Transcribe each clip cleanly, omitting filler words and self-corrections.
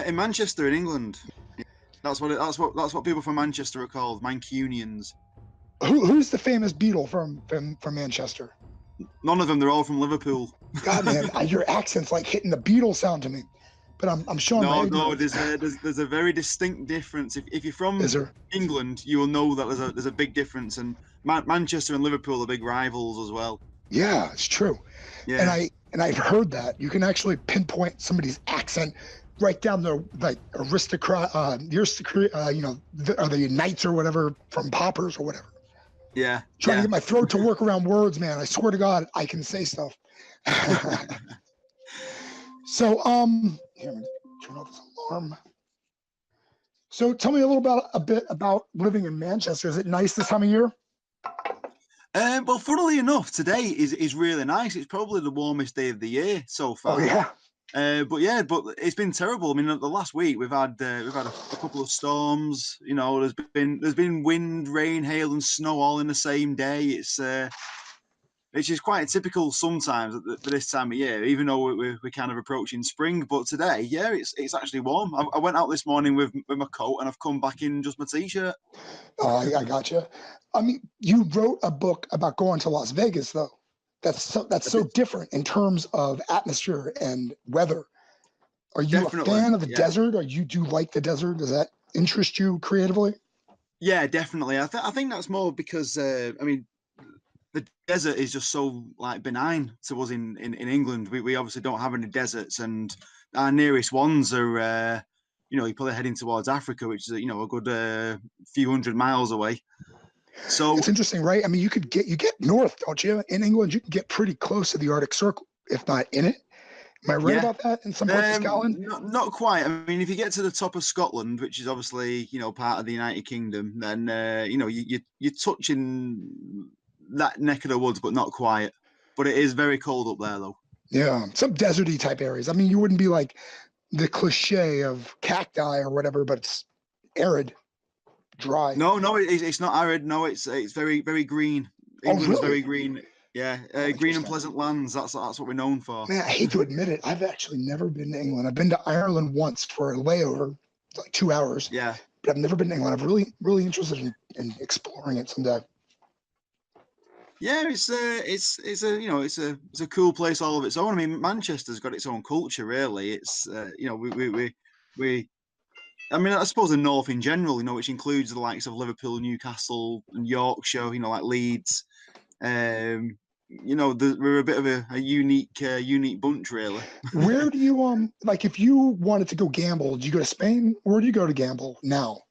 In Manchester, in England. That's what people from Manchester are called, Mancunians. Who's the famous Beatle from Manchester? None of them. They're all from Liverpool. God, man, your accent's like hitting the Beatles sound to me. But I'm showing my ignorance. There's a very distinct difference. If you're from England, you will know that there's a big difference, and Manchester and Liverpool are big rivals as well. Yeah, it's true. Yeah. And I've heard that you can actually pinpoint somebody's accent right down the like aristocrat, are the knights or whatever from Poppers or whatever. Yeah. Trying to get my throat to work around words, man. I swear to God, I can say stuff. So, here, let me turn off this alarm. So, tell me a bit about living in Manchester. Is it nice this time of year? Well, funnily enough, today is really nice. It's probably the warmest day of the year so far. Oh yeah. But it's been terrible. I mean, the last week we've had a couple of storms. You know, there's been wind, rain, hail, and snow all in the same day. Which is quite typical sometimes for this time of year, even though we're kind of approaching spring. But today, yeah, it's actually warm. I went out this morning with my coat, and I've come back in just my t-shirt. Oh, I gotcha. I mean, you wrote a book about going to Las Vegas, though. That's so different in terms of atmosphere and weather. Are you a fan of the desert? Or do you like the desert? Does that interest you creatively? Yeah, definitely. I think that's more because the desert is just so like benign to us in England. We obviously don't have any deserts, and our nearest ones are you're probably heading towards Africa, which is a good few hundred miles away. So it's interesting, right? I mean, you get north, don't you? In England, you can get pretty close to the Arctic Circle, if not in it. Am I right about that? In some parts of Scotland, not quite. I mean, if you get to the top of Scotland, which is obviously part of the United Kingdom, then you're touching that neck of the woods, but not quite. But it is very cold up there, though. Yeah, some deserty type areas. I mean, you wouldn't be like the cliche of cacti or whatever, but it's arid, dry. No, it's not arid. No, it's very, very green. England's very green. Yeah, green and pleasant lands. That's what we're known for. Man, I hate to admit it. I've actually never been to England. I've been to Ireland once for a layover, like 2 hours. Yeah, but I've never been to England. I'm really, really interested in exploring it someday. Yeah, it's a cool place all of its own. I mean, Manchester's got its own culture, really. It's we. I mean, I suppose the north in general, which includes the likes of Liverpool, Newcastle, and Yorkshire. Like Leeds. We're a bit of a unique bunch, really. Where do you like if you wanted to go gamble? Do you go to Spain? Where do you go to gamble now?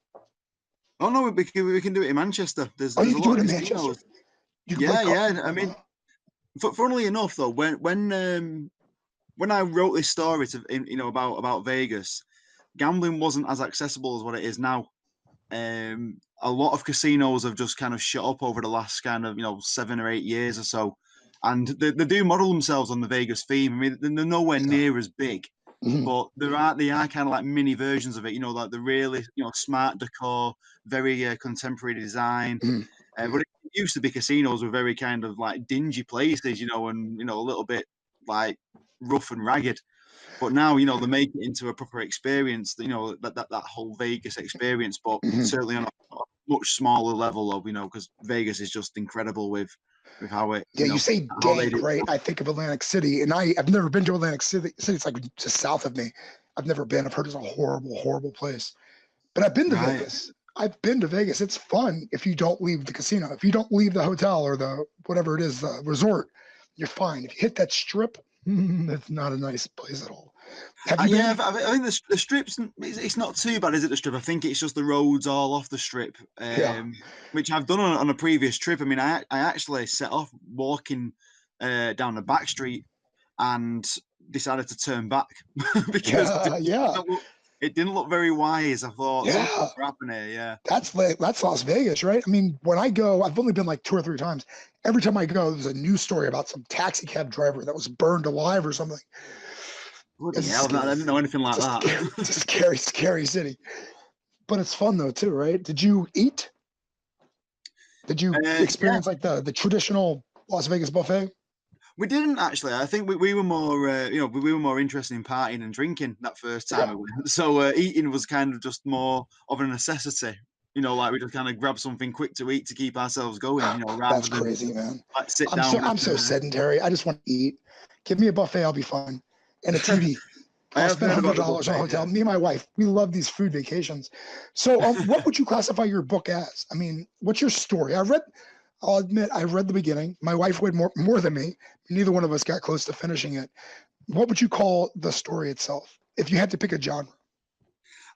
Oh no, we can do it in Manchester. There's you a can do lot it in of Manchester. Yeah. I mean, funnily enough, though, when I wrote this story about Vegas, gambling wasn't as accessible as what it is now. A lot of casinos have just kind of shut up over the last kind of 7 or 8 years or so, and they do model themselves on the Vegas theme. I mean, they're nowhere near as big, but they are kind of like mini versions of it. Like the really smart decor, very contemporary design. But it used to be casinos were very kind of like dingy places, and a little bit like rough and ragged. But now, they make it into a proper experience, that whole Vegas experience, but certainly on a much smaller level of, because Vegas is just incredible with how it. Yeah, you say dank, right? I think of Atlantic City, and I've never been to Atlantic City. It's like just south of me. I've never been. I've heard it's a horrible, horrible place. But I've been to Vegas. I've been to Vegas. It's fun if you don't leave the casino. If you don't leave the hotel or the whatever it is, the resort, you're fine. If you hit that strip, it's not a nice place at all. I think the strip's it's not too bad, is it? The strip. I think it's just the roads all off the strip, which I've done on a previous trip. I mean, I actually set off walking down the back street and decided to turn back because it didn't look very wise. I thought something's happening here. Yeah, that's Las Vegas, right? I mean, when I go, I've only been like 2 or 3 times. Every time I go, there's a news story about some taxi cab driver that was burned alive or something. I didn't know anything like that. It's a scary city. But it's fun though too, right? Did you eat? Did you experience like the traditional Las Vegas buffet? We didn't actually. I think we were more, we were more interested in partying and drinking that first time we went. So eating was kind of just more of a necessity. Like we just kind of grab something quick to eat to keep ourselves going. Rather That's than crazy, man. like sit I'm down. so sedentary. I just want to eat. Give me a buffet, I'll be fine. And a TV. I I'll have spend heard about $100 the on a buffet, hotel. yeah. Me and my wife, we love these food vacations. So, what would you classify your book as? I mean, what's your story? I'll admit, I read the beginning. My wife read more than me. Neither one of us got close to finishing it. What would you call the story itself if you had to pick a genre?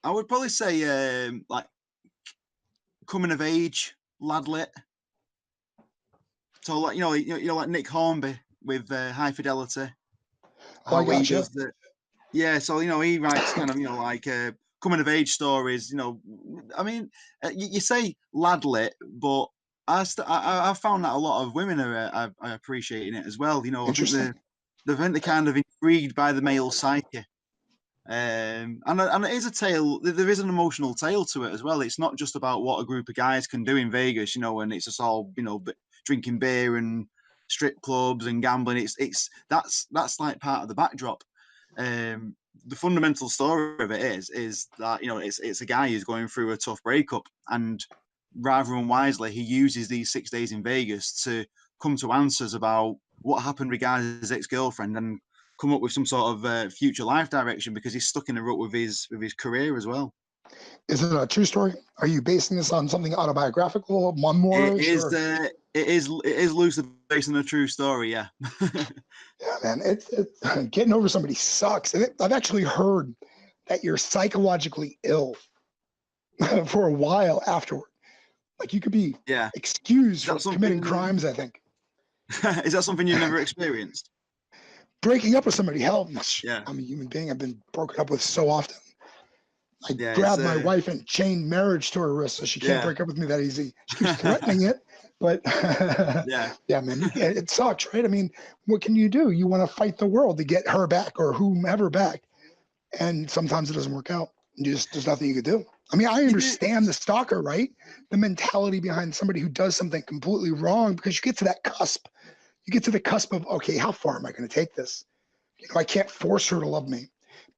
I would probably say like coming of age, lad lit. So like like Nick Hornby with High Fidelity. Oh, I How he gotcha. does it. Yeah, so he writes kind of like coming of age stories. I mean, you say lad lit, but I found that a lot of women are appreciating it as well. I think they're kind of intrigued by the male psyche. And it is a tale. There is an emotional tale to it as well. It's not just about what a group of guys can do in Vegas, and it's just all drinking beer and strip clubs and gambling. That's like part of the backdrop. The fundamental story of it is that it's a guy who's going through a tough breakup, and rather unwisely he uses these 6 days in Vegas to come to answers about what happened regarding his ex-girlfriend and come up with some sort of future life direction, because he's stuck in a rut with his career as well. Is it a true story? Are you basing this on something autobiographical, It memoirs? is. It is loosely based on a true story. Yeah. Yeah, man. It's getting over somebody sucks. And I've actually heard that you're psychologically ill for a while afterward. Like you could be excused for committing crimes, I think. Is that something you've never experienced? Breaking up with somebody, hell, yeah. I'm a human being. I've been broken up with so often. I grabbed my wife and chained marriage to her wrist, so she can't break up with me that easy. She keeps threatening it, but yeah, man, it sucks, right? I mean, what can you do? You want to fight the world to get her back or whomever back, and sometimes it doesn't work out. There's nothing you can do. I mean, I understand the stalker, right? The mentality behind somebody who does something completely wrong, because you get to that cusp. You get to the cusp of, okay, how far am I going to take this? I can't force her to love me,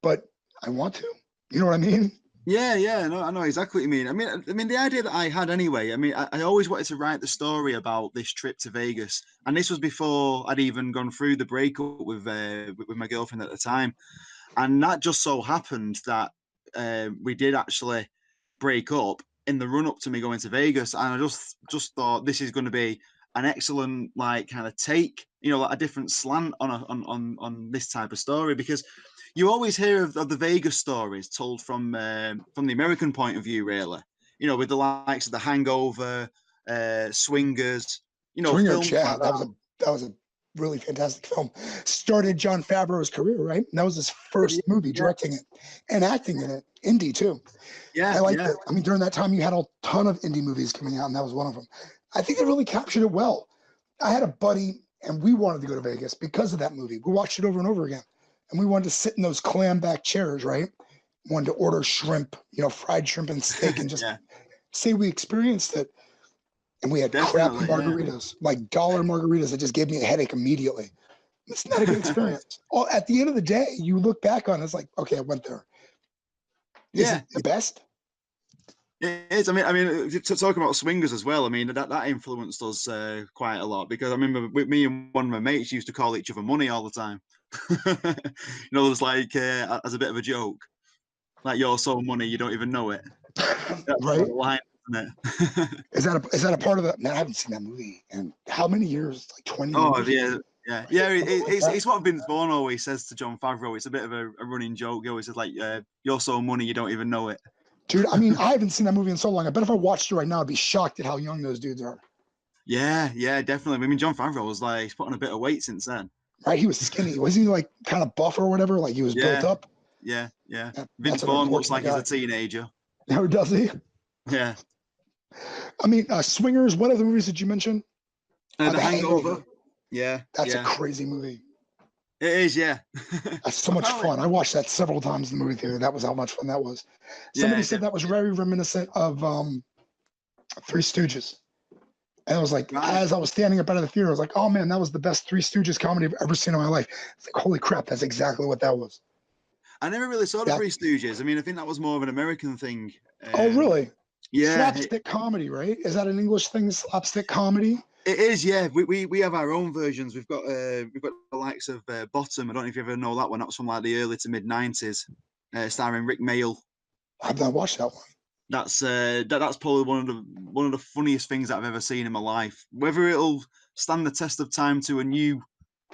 but I want to. You know what I mean? Yeah, no, I know exactly what you mean. I mean, the idea that I had anyway. I mean, I always wanted to write the story about this trip to Vegas, and this was before I'd even gone through the breakup with my girlfriend at the time, and that just so happened that we did actually break up in the run up to me going to Vegas, and I just thought this is going to be an excellent like kind of take, like a different slant on this type of story, because you always hear of the Vegas stories told from the American point of view, really. With the likes of The Hangover, Swingers. Swingers, films yeah, like that was a really fantastic film. Started Jon Favreau's career, right? And that was his first movie, directing it and acting in it. Indie too. Yeah, I liked it. I mean, during that time, you had a ton of indie movies coming out, and that was one of them. I think it really captured it well. I had a buddy, and we wanted to go to Vegas because of that movie. We watched it over and over again. And we wanted to sit in those clam back chairs, right? Wanted to order shrimp, fried shrimp and steak, and just say we experienced it. And we had crappy margaritas, like dollar margaritas that just gave me a headache immediately. It's not a good experience. At the end of the day, you look back on it, it's like, okay, I went there. Is it the best? It is. I mean, to talk about Swingers as well. I mean, that influenced us quite a lot, because I remember me and one of my mates used to call each other Money all the time. It was like as a bit of a joke, like you're so money you don't even know it. That's right? Line, isn't it? Is that a part of the? Man, I haven't seen that movie in how many years? Like 20 years. Oh yeah. It's what Vince Vaughn always says to Jon Favreau. It's a bit of a running joke. He always says like, "You're so money you don't even know it." Dude, I mean, I haven't seen that movie in so long. I bet if I watched it right now, I'd be shocked at how young those dudes are. Yeah, definitely. I mean, Jon Favreau was like, he's put on a bit of weight since then. Right, he was skinny. Was he like kind of buff or whatever? Like he was built up? Yeah. Vince Vaughn looks like he's a teenager. How does he? Yeah. I mean, Swingers, what other movies did you mention? The Hangover. Yeah. That's a crazy movie. It is, yeah. That's so much fun. I watched that several times in the movie theater. That was how much fun that was. Somebody said that was very reminiscent of Three Stooges. And I was like, Right. as I was standing up out of the theater, I was like, oh man, that was the best Three Stooges comedy I've ever seen in my life. It's like, holy crap, that's exactly what that was. I never really saw the Three Stooges. I mean, I think that was more of an American thing. Oh, really? Yeah. Slapstick comedy, right? Is that an English thing, slapstick comedy? It is, yeah. We have our own versions. We've got the likes of Bottom. I don't know if you ever know that one. That was from like the early to mid '90s, starring Rick Mayall. I've not watched that one. That's probably one of the funniest things that I've ever seen in my life. Whether it'll stand the test of time to a new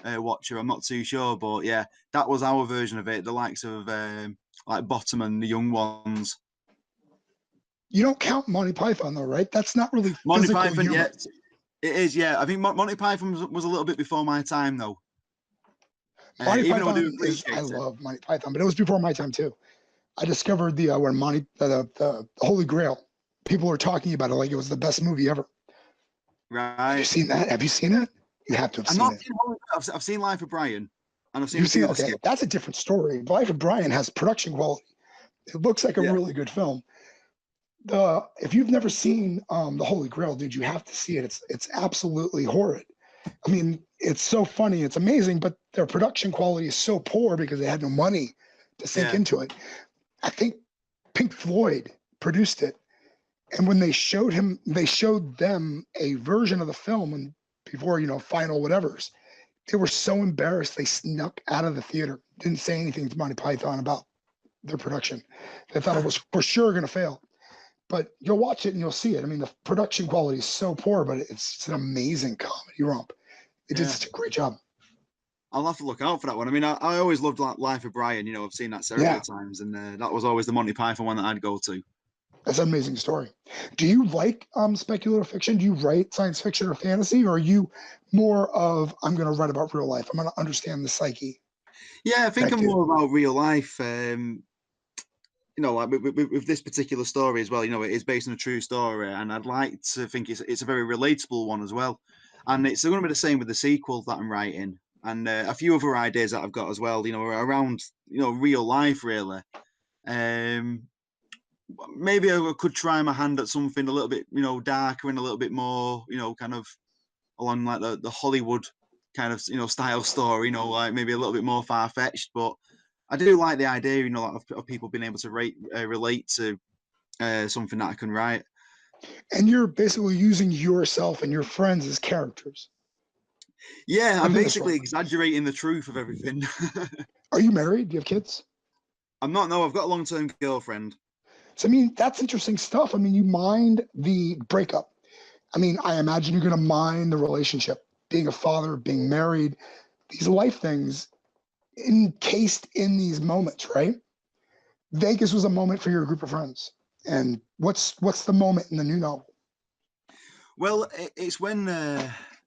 watcher, I'm not too sure. But yeah, that was our version of it. The likes of like Bottom and the Young Ones. You don't count Monty Python though, right? That's not really Monty physical Python. humor. Yeah, it is. Yeah, I think Monty Python was a little bit before my time though. Monty Python I love Monty Python, but it was before my time too. I discovered the when the Holy Grail. People were talking about it like it was the best movie ever. Right. Have you seen that? Have you seen it? You have to have seen it. I've seen Life of Brian, and I've seen. You've seen okay. That's a different story. Life of Brian has production quality. It looks like a really good film. If you've never seen the Holy Grail, dude, you have to see it. It's absolutely horrid. I mean, it's so funny, it's amazing, but their production quality is so poor because they had no money to sink into it. I think Pink Floyd produced it, and when they showed them a version of the film, and before final whatevers, they were so embarrassed they snuck out of the theater, didn't say anything to Monty Python about their production. They thought it was for sure going to fail. But you'll watch it and you'll see it. I mean, the production quality is so poor, but it's an amazing comedy romp. It did such a great job. I'll have to look out for that one. I mean, I always loved Life of Brian. I've seen that several times, and that was always the Monty Python one that I'd go to. That's an amazing story. Do you like speculative fiction? Do you write science fiction or fantasy, or are you more of I'm going to write about real life? I'm going to understand the psyche. Yeah, I think I'm more about real life. Like with this particular story as well, it is based on a true story, and I'd like to think it's a very relatable one as well. And it's going to be the same with the sequel that I'm writing, and a few other ideas that I've got as well. Around real life, really. Maybe I could try my hand at something a little bit darker and a little bit more kind of along like the Hollywood kind of style story. Like maybe a little bit more far fetched, but I do like the idea, of people being able to relate to something that I can write. And you're basically using yourself and your friends as characters. Yeah, I'm basically exaggerating the truth of everything. Are you married? Do you have kids? I'm not. No, I've got a long-term girlfriend. So, I mean, that's interesting stuff. I mean, you mind the breakup. I mean, I imagine you're going to mind the relationship, being a father, being married, these life things encased in these moments, right? Vegas was a moment for your group of friends. And what's the moment in the new novel? Well, it's when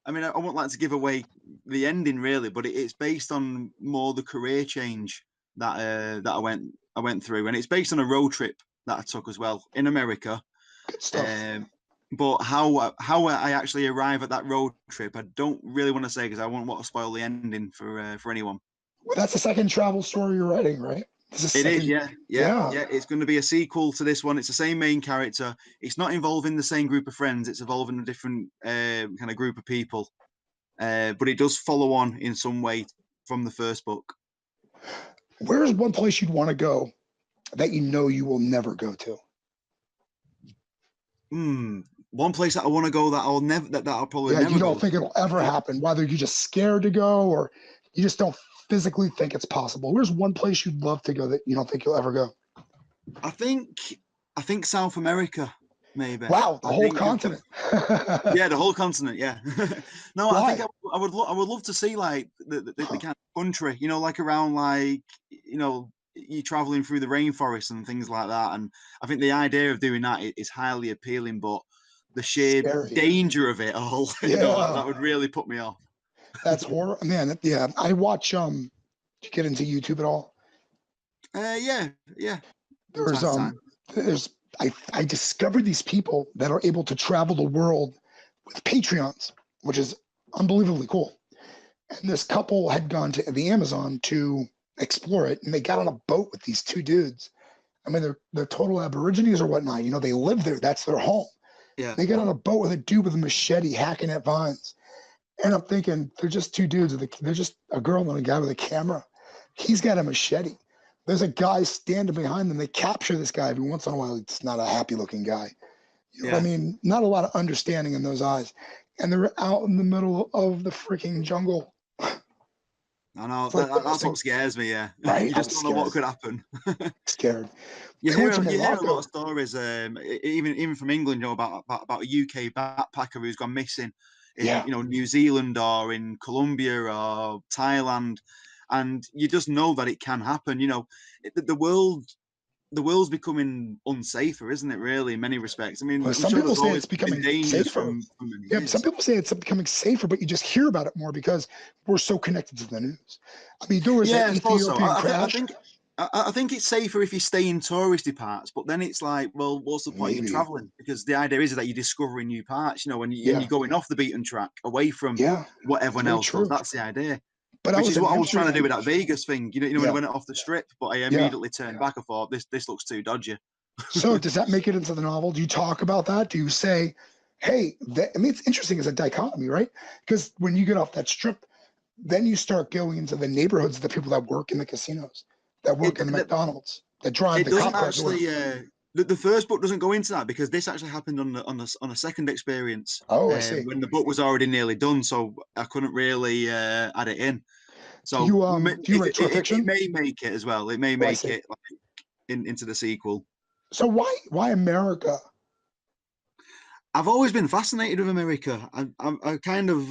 I mean, I won't like to give away the ending really, but it's based on more the career change that I went through, and it's based on a road trip that I took as well in America. Good stuff. But how I actually arrive at that road trip, I don't really want to say because I won't want to spoil the ending for anyone. Well, that's the second travel story you're writing, right? It is, yeah. It's going to be a sequel to this one. It's the same main character. It's not involving the same group of friends. It's involving a different kind of group of people. But it does follow on in some way from the first book. Where's one place you'd want to go that you will never go to? One place that I want to go that I'll never that I'll probably never. You don't think it'll ever happen, whether you're just scared to go or you just don't physically think it's possible. Where's one place you'd love to go that you don't think you'll ever go? I think South America, maybe. Wow, the whole continent. Yeah, the whole continent. Yeah. No, why? I think I would love to see like the kind of country, like around like you're traveling through the rainforest and things like that. And I think the idea of doing that is highly appealing, but the sheer danger of it all, that would really put me off. That's horror, man. Yeah, I watch. Did you get into YouTube at all? Yeah. I discovered these people that are able to travel the world with Patreons, which is unbelievably cool. And this couple had gone to the Amazon to explore it, and they got on a boat with these two dudes. I mean, they're total Aborigines or whatnot. They live there. That's their home. Yeah. They get on a boat with a dude with a machete hacking at vines. And I'm thinking, they're just two dudes. They're just a girl and a guy with a camera. He's got a machete. There's a guy standing behind them. They capture this guy every once in a while. It's not a happy-looking guy. You know what I mean? Not a lot of understanding in those eyes. And they're out in the middle of the freaking jungle. I know. Like, That's what scares me, yeah. Right? You just don't know what could happen. Scared. You hear a lot of stories, even from England, about a UK backpacker who's gone missing in New Zealand or in Colombia or Thailand, and you just know that it can happen. The world's becoming unsafer, isn't it? Really, in many respects. I mean, well, some people say it's becoming safer. From yeah, some people say it's becoming safer, but you just hear about it more because we're so connected to the news. I mean, there was an Ethiopian crash. I think it's safer if you stay in touristy parts, but then it's like, well, what's the point in traveling? Because the idea is that you're discovering new parts, and you're going off the beaten track, away from what everyone else does. That's the idea. But which is what I was trying to do with that Vegas thing. When I went off the strip, but I immediately turned back. I thought, this looks too dodgy. So does that make it into the novel? Do you talk about that? Do you say, hey, it's interesting as a dichotomy, right? Because when you get off that strip, then you start going into the neighborhoods of the people that work in the casinos, that work in the McDonald's, that drive the cop cars. The first book doesn't go into that because this actually happened on a second experience. Oh, I see. When the book was already nearly done, so I couldn't really add it in. So do you write short fiction? It may make it as well. It may make it into the sequel. So why America? I've always been fascinated with America. I kind of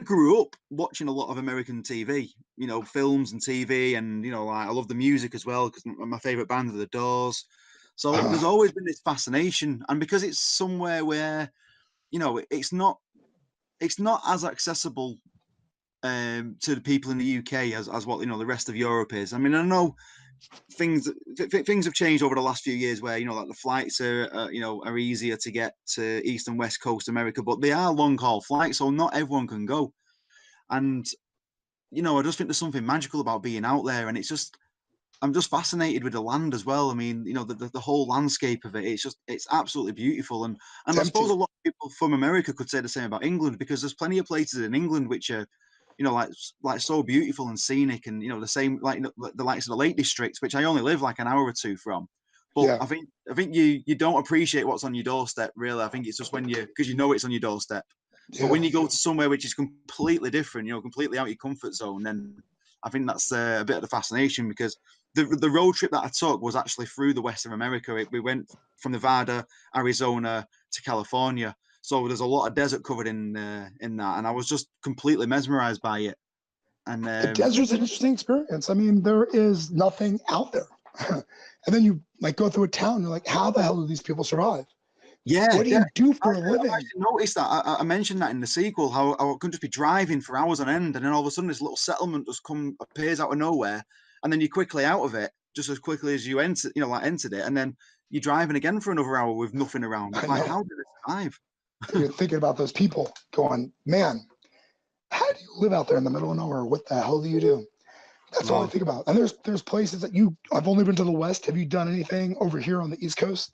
grew up watching a lot of American TV, films and TV, and I love the music as well because my favorite band are the Doors. So there's always been this fascination, and because it's somewhere where, it's not as accessible to the people in the UK as what the rest of Europe is. I mean, I know things have changed over the last few years where like the flights are easier to get to East and West Coast America, but they are long haul flights, so not everyone can go. And I just think there's something magical about being out there, and I'm just fascinated with the land as well. I mean, the whole landscape of it, it's absolutely beautiful. And I suppose a lot of people from America could say the same about England, because there's plenty of places in England which are like so beautiful and scenic, and the same like the likes of the Lake District, which I only live like an hour or two from. But I think you don't appreciate what's on your doorstep, really. I think it's just because it's on your doorstep. But when you go to somewhere which is completely different, completely out of your comfort zone, then I think that's a bit of the fascination, because the road trip that I took was actually through the west of America. We went from Nevada, Arizona to California. So there's a lot of desert covered in that, and I was just completely mesmerized by it. And the desert's an interesting experience. I mean, there is nothing out there, and then you go through a town. You're like, how the hell do these people survive? Yeah, what do you do for a living? I noticed that. I mentioned that in the sequel, how I could just be driving for hours on end, and then all of a sudden this little settlement just appears out of nowhere, and then you're quickly out of it just as quickly as you entered it, and then you're driving again for another hour with nothing around. Like, how did they survive? You're thinking about those people going, man, how do you live out there in the middle of nowhere? What the hell do you do? That's all I think about. And there's places that I've only been to the West. Have you done anything over here on the East Coast?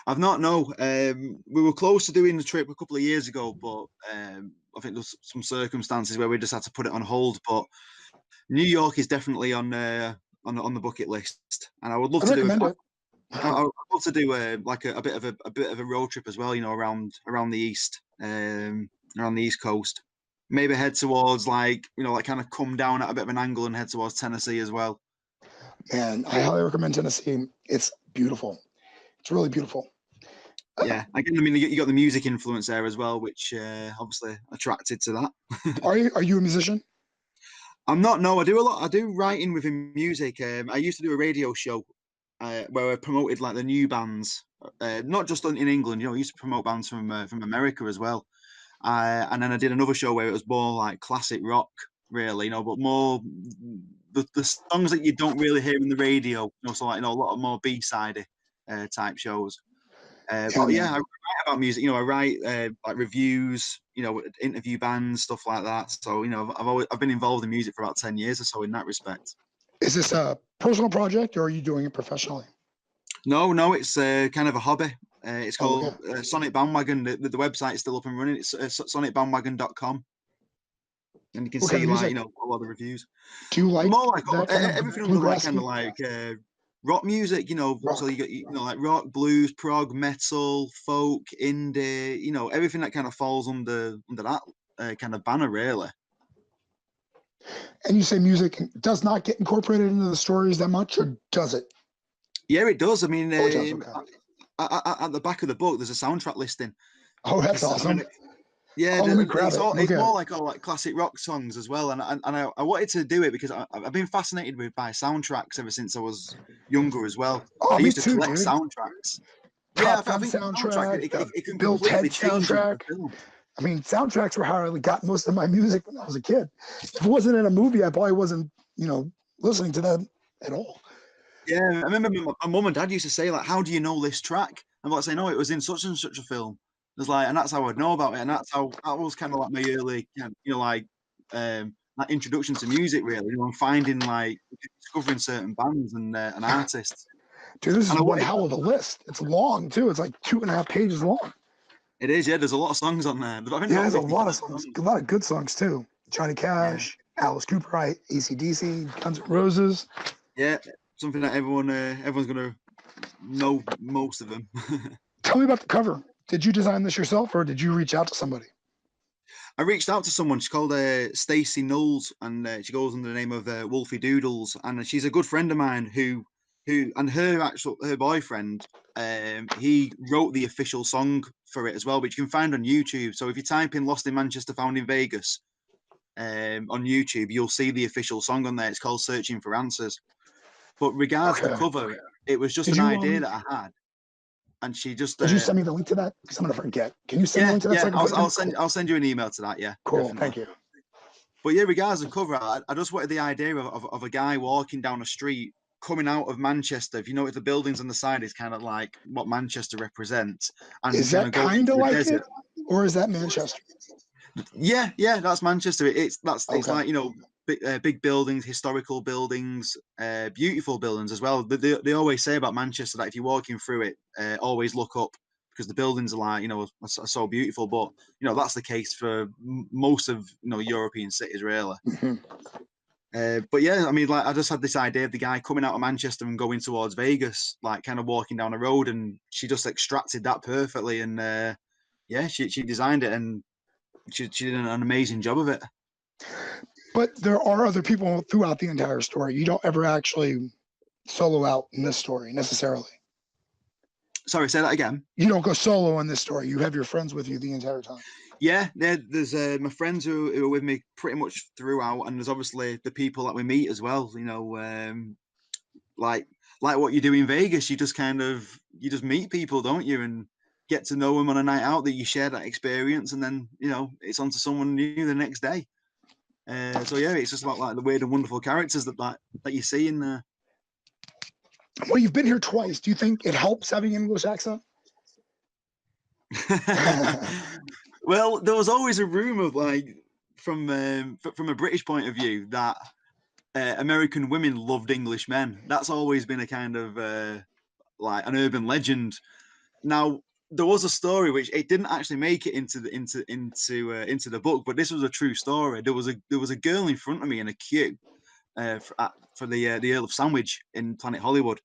I've not, no. We were close to doing the trip a couple of years ago, but I think there's some circumstances where we just had to put it on hold. But New York is definitely on the bucket list, and I would love to do it. I'd love to do a bit of a road trip as well, around the east, around the East Coast. Maybe head towards like kind of come down at a bit of an angle and head towards Tennessee as well. Man, I highly recommend Tennessee. It's beautiful. It's really beautiful. Yeah, again, I mean, you got the music influence there as well, which obviously attracted to that. Are you a musician? I'm not. No, I do a lot. I do writing within music. I used to do a radio show where I promoted like the new bands, not just in England. I used to promote bands from America as well. And then I did another show where it was more like classic rock, really, but more the songs that you don't really hear in the radio. So like a lot of more B-sided type shows. But yeah, I write about music. I write like reviews. Interview bands, stuff like that. So I've been involved in music for about 10 years or so in that respect. Is this a personal project, or are you doing it professionally? No, it's kind of a hobby. It's called Sonic Bandwagon. The website's still up and running. It's sonicbandwagon.com. And you can see, like, you know, a lot of the reviews. Do you like more like that kind of everything under that kind of like rock music, you know? Rock. So you got, you know, like rock, blues, prog, metal, folk, indie, you know, everything that kind of falls under that kind of banner, really. And you say music does not get incorporated into the stories that much, or does it? Yeah, it does. I mean, it does, at the back of the book, there's a soundtrack listing. Oh, that's awesome. Yeah, let me grab it's more like all like classic rock songs as well. And I wanted to do it because I've been fascinated by soundtracks ever since I was younger as well. Oh, I used to collect dude. soundtracks. Top Gun soundtrack, it can Bill completely Ted change soundtrack. the film. I mean, soundtracks were how I got most of my music when I was a kid. If it wasn't in a movie, I probably wasn't, you know, listening to them at all. Yeah, I remember my mum and dad used to say, like, "How do you know this track?" I'm like, saying, "No, it was in such and such a film." It's like, and that's how I'd know about it, and that was kind of like my early, you know, like introduction to music, really. You know, and finding, like, discovering certain bands and artists. Dude, this is one hell of a list. It's long too. It's like 2.5 pages long. It is, yeah. There's a lot of songs on there. Yeah, there's a lot of songs. A lot of good songs too. Johnny Cash, Alice Cooper, AC/DC, Guns N' Roses. Yeah, something that everyone's gonna know most of them. Tell me about the cover. Did you design this yourself, or did you reach out to somebody? I reached out to someone. She's called Stacey Knowles, and she goes under the name of Wolfie Doodles. And she's a good friend of mine who and her boyfriend, he wrote the official song for it as well, which you can find on YouTube. So if you type in "Lost in Manchester, Found in Vegas" on YouTube, you'll see the official song on there. It's called "Searching for Answers." But regards to the cover, it was just an idea that I had. And she just Could you send me the link to that? Because I'm gonna forget. Can you send me the link to that? Yeah, I'll send you an email to that. Yeah, cool. Definitely. Thank you. But yeah, regardless of cover, I just wanted the idea of a guy walking down a street coming out of Manchester. If you know, if the buildings on the side is kind of like what Manchester represents, and is that kind of like it, or is that Manchester? Yeah, that's Manchester. It's like, you know, big buildings, historical buildings, beautiful buildings as well. They always say about Manchester that if you're walking through it, always look up, because the buildings are, like, you know, are so beautiful. But, you know, that's the case for most of, you know, European cities, really. But yeah, I mean, like, I just had this idea of the guy coming out of Manchester and going towards Vegas, like kind of walking down a road, and she just extracted that perfectly. And yeah, she designed it, and she did an amazing job of it. But there are other people throughout the entire story. You don't ever actually solo out in this story necessarily. Sorry, say that again. You don't go solo in this story. You have your friends with you the entire time. Yeah, there's my friends who are with me pretty much throughout, and there's obviously the people that we meet as well. You know, like what you do in Vegas, you just meet people, don't you, and get to know them on a night out, that you share that experience, and then, you know, it's on to someone new the next day. So yeah, it's just about, like, the weird and wonderful characters that you see in there. Well, you've been here twice. Do you think it helps having an English accent? Well, there was always a rumor, like, from a British point of view, that American women loved English men. That's always been a kind of like an urban legend. Now, there was a story which it didn't actually make it into the book, but this was a true story. There was a girl in front of me in a queue for the Earl of Sandwich in Planet Hollywood,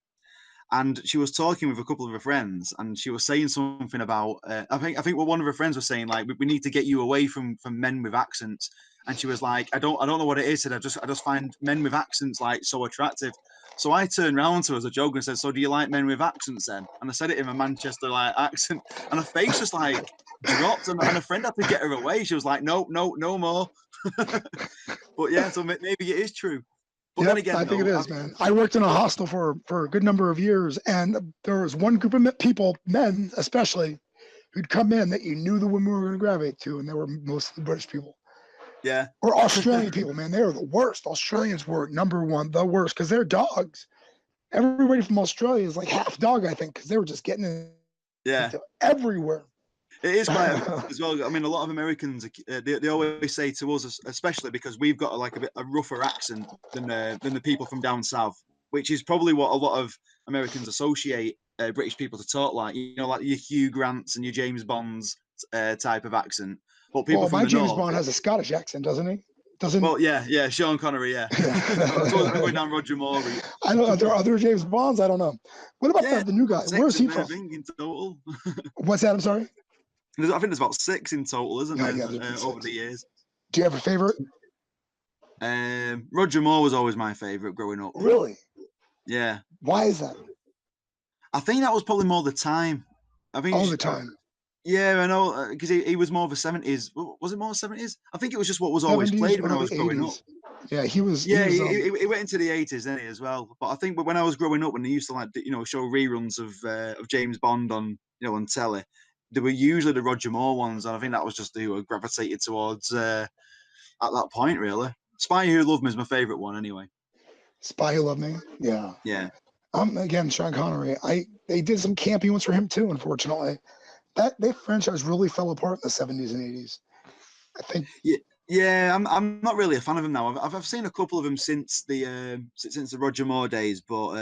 and she was talking with a couple of her friends, and she was saying something about I think what one of her friends was saying, like, we need to get you away from men with accents. And she was like, I don't know what it is. I just find men with accents, like, so attractive. So I turned around to her as a joke and said, "So do you like men with accents then?" And I said it in a Manchester, like, accent, and her face just, like, dropped, and a friend had to get her away. She was like, no more. But yeah, so maybe it is true. But then again, I think it is, man. I worked in a hostel for a good number of years, and there was one group of people, men especially, who'd come in that you knew the women were going to gravitate to, and they were mostly British people. Yeah. Or Australian people, man. They were the worst. Australians were number one, the worst, because they're dogs. Everybody from Australia is like half dog, I think, because they were just getting into everywhere. It is quite as well. I mean, a lot of Americans, they always say to us, especially because we've got a rougher accent than the people from down south, which is probably what a lot of Americans associate British people to talk like, like your Hugh Grants and your James Bonds type of accent. But people Well, from my the James north. Bond has a Scottish accent, doesn't he? Doesn't? Well, yeah, Sean Connery, yeah. So I'm going down Roger Moore. I don't know. Are there other James Bonds? I don't know. What about the new guy? 6, Where is he I from? think in total. What's that? I'm sorry. I think there's about 6 in total, isn't there? Over the years. Do you have a favorite? Roger Moore was always my favorite growing up. Really? Yeah. Why is that? I think that was probably more the time. I think all the time. Yeah, I know, because he was more of a 70s. Was it more 70s? I think it was just what was always played when I was growing up. Yeah, he was. Yeah, he went into the 80s, didn't he, as well? But I think when I was growing up, when they used to show reruns of James Bond on on telly, they were usually the Roger Moore ones, and I think that was just who I gravitated towards at that point, really. Spy Who Loved Me is my favorite one, anyway. Spy Who Loved Me, yeah. Yeah. Again, Sean Connery. They did some campy ones for him too, unfortunately. That franchise really fell apart in the 70s and 80s. I think. Yeah, I'm not really a fan of him now. I've seen a couple of them since the Roger Moore days, but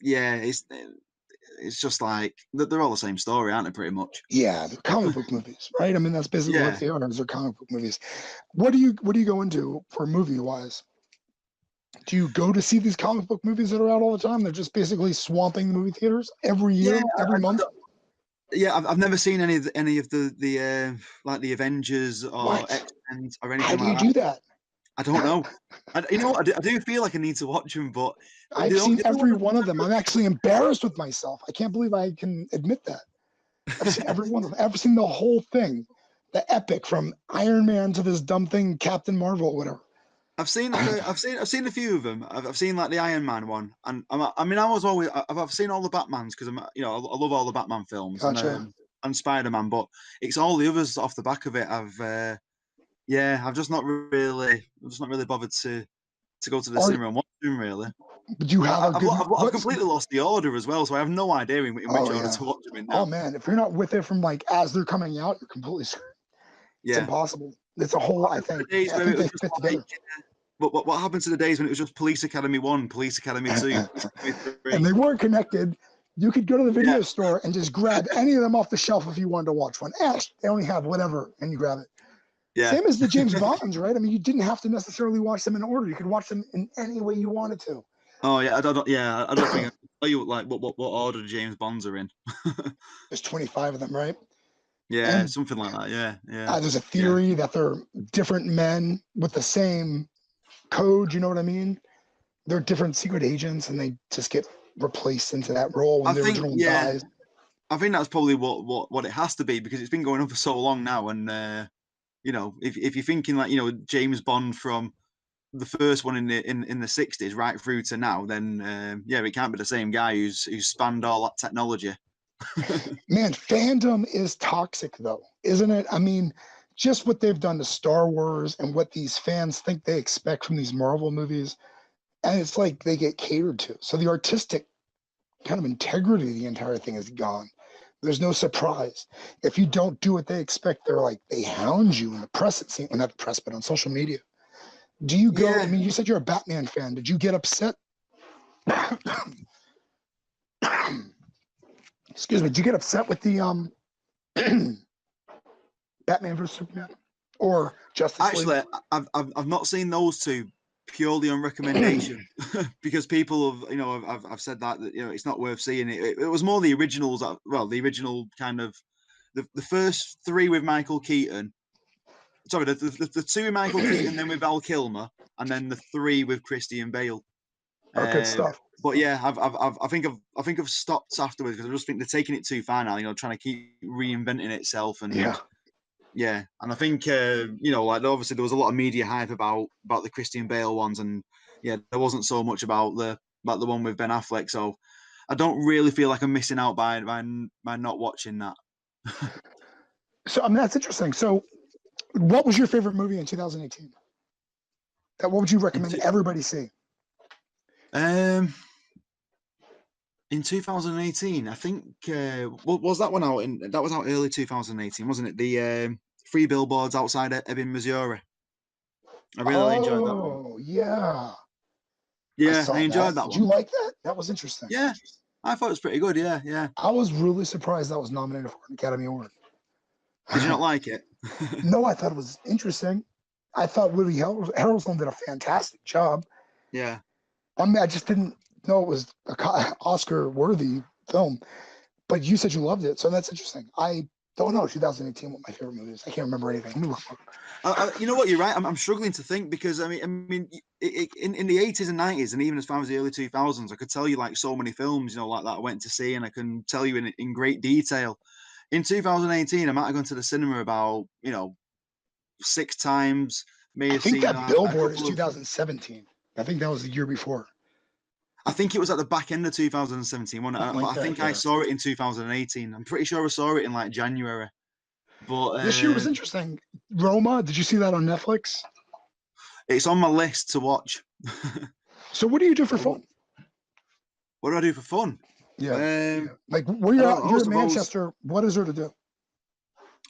yeah, it's just like they're all the same story, aren't they? Pretty much. Yeah, they're comic book movies, right? I mean, that's basically what they are. They're comic book movies. What do you go into for movie wise? Do you go to see these comic book movies that are out all the time? They're just basically swamping the movie theaters every year, every month. Yeah, I've never seen any of the like the Avengers or X-Men or anything. How do you do that? I don't know. I do feel like I need to watch them, but I've seen every one of them. I'm actually embarrassed with myself. I can't believe I can admit that. I've seen every one of them. I've seen the whole thing, the epic from Iron Man to this dumb thing, Captain Marvel, or whatever. I've seen a few of them. I've seen like the Iron Man one, and I've seen all the Batmans because I love all the Batman films. Gotcha. And Spider-Man, but it's all the others off the back of it. I've just not really bothered to go to the cinema and watch them, really. But you have I've completely lost the order as well, so I have no idea in which order to watch them in now. Oh man, if you're not with it from like as they're coming out, you're completely screwed. It's impossible. It's a whole. I think they fit together. But what happened to the days when it was just Police Academy 1, Police Academy 2, and they weren't connected? You could go to the video store and just grab any of them off the shelf if you wanted to watch one. They only have whatever, and you grab it. Yeah. Same as the James Bonds, right? I mean, you didn't have to necessarily watch them in order. You could watch them in any way you wanted to. Oh yeah, I don't think I can tell you like what order the James Bonds are in. There's 25 of them, right? Yeah, and something like that. Yeah. There's a theory that they're different men with the same code. You know what I mean? They're different secret agents, and they just get replaced into that role when the original dies. I think that's probably what it has to be, because it's been going on for so long now, and if you're thinking like James Bond from the first one in the 60s right through to now, then it can't be the same guy who's spanned all that technology. Man, fandom is toxic though, isn't it? I mean, just what they've done to Star Wars and what these fans think they expect from these Marvel movies, and it's like they get catered to. So the artistic kind of integrity of the entire thing is gone. There's no surprise. If you don't do what they expect, they hound you in the press, it seems, not the press, but on social media. Do you go, I mean, you said you're a Batman fan. Did you get upset? Excuse me. Did you get upset with the Batman vs Superman or Justice League? Actually, I've not seen those two purely on recommendation because people have said that it's not worth seeing it. It was more the originals. The original kind of the first three with Michael Keaton. Sorry, the two with Michael Keaton, then with Val Kilmer, and then the three with Christian Bale. Good stuff. But yeah, I think I've stopped afterwards because I just think they're taking it too far now. Trying to keep reinventing itself, and and I think obviously there was a lot of media hype about the Christian Bale ones, and there wasn't so much about the one with Ben Affleck. So I don't really feel like I'm missing out by not watching that. So I mean, that's interesting. So what was your favorite movie in 2018? What would you recommend everybody see? In 2018, I think was that one out? That was out early 2018, wasn't it? The 3 Billboards Outside Ebbing, Missouri. I really enjoyed that one. Oh yeah. Yeah, I enjoyed that one. Did you like that? That was interesting. Yeah, I thought it was pretty good. Yeah, yeah. I was really surprised that was nominated for an Academy Award. Did you not like it? No, I thought it was interesting. I thought Woody Harrelson did a fantastic job. Yeah. I mean, I just didn't know it was a Oscar-worthy film. But you said you loved it, so that's interesting. I don't know. 2018, what my favorite movie is. I can't remember anything. You know what? You're right. I'm struggling to think because in the 80s and 90s, and even as far as the early 2000s, I could tell you like so many films, like that I went to see, and I can tell you in great detail. In 2018, I might have gone to the cinema about 6 times. I think that Billboard is 2017. I think that was the year before. I think it was at the back end of 2017, but I think I saw it in 2018. I'm pretty sure I saw it in like January. But this year was interesting. Roma, did you see that on Netflix? It's on my list to watch. So what do you do for fun? What do I do for fun? Yeah. Like when you're in Manchester, what is there to do?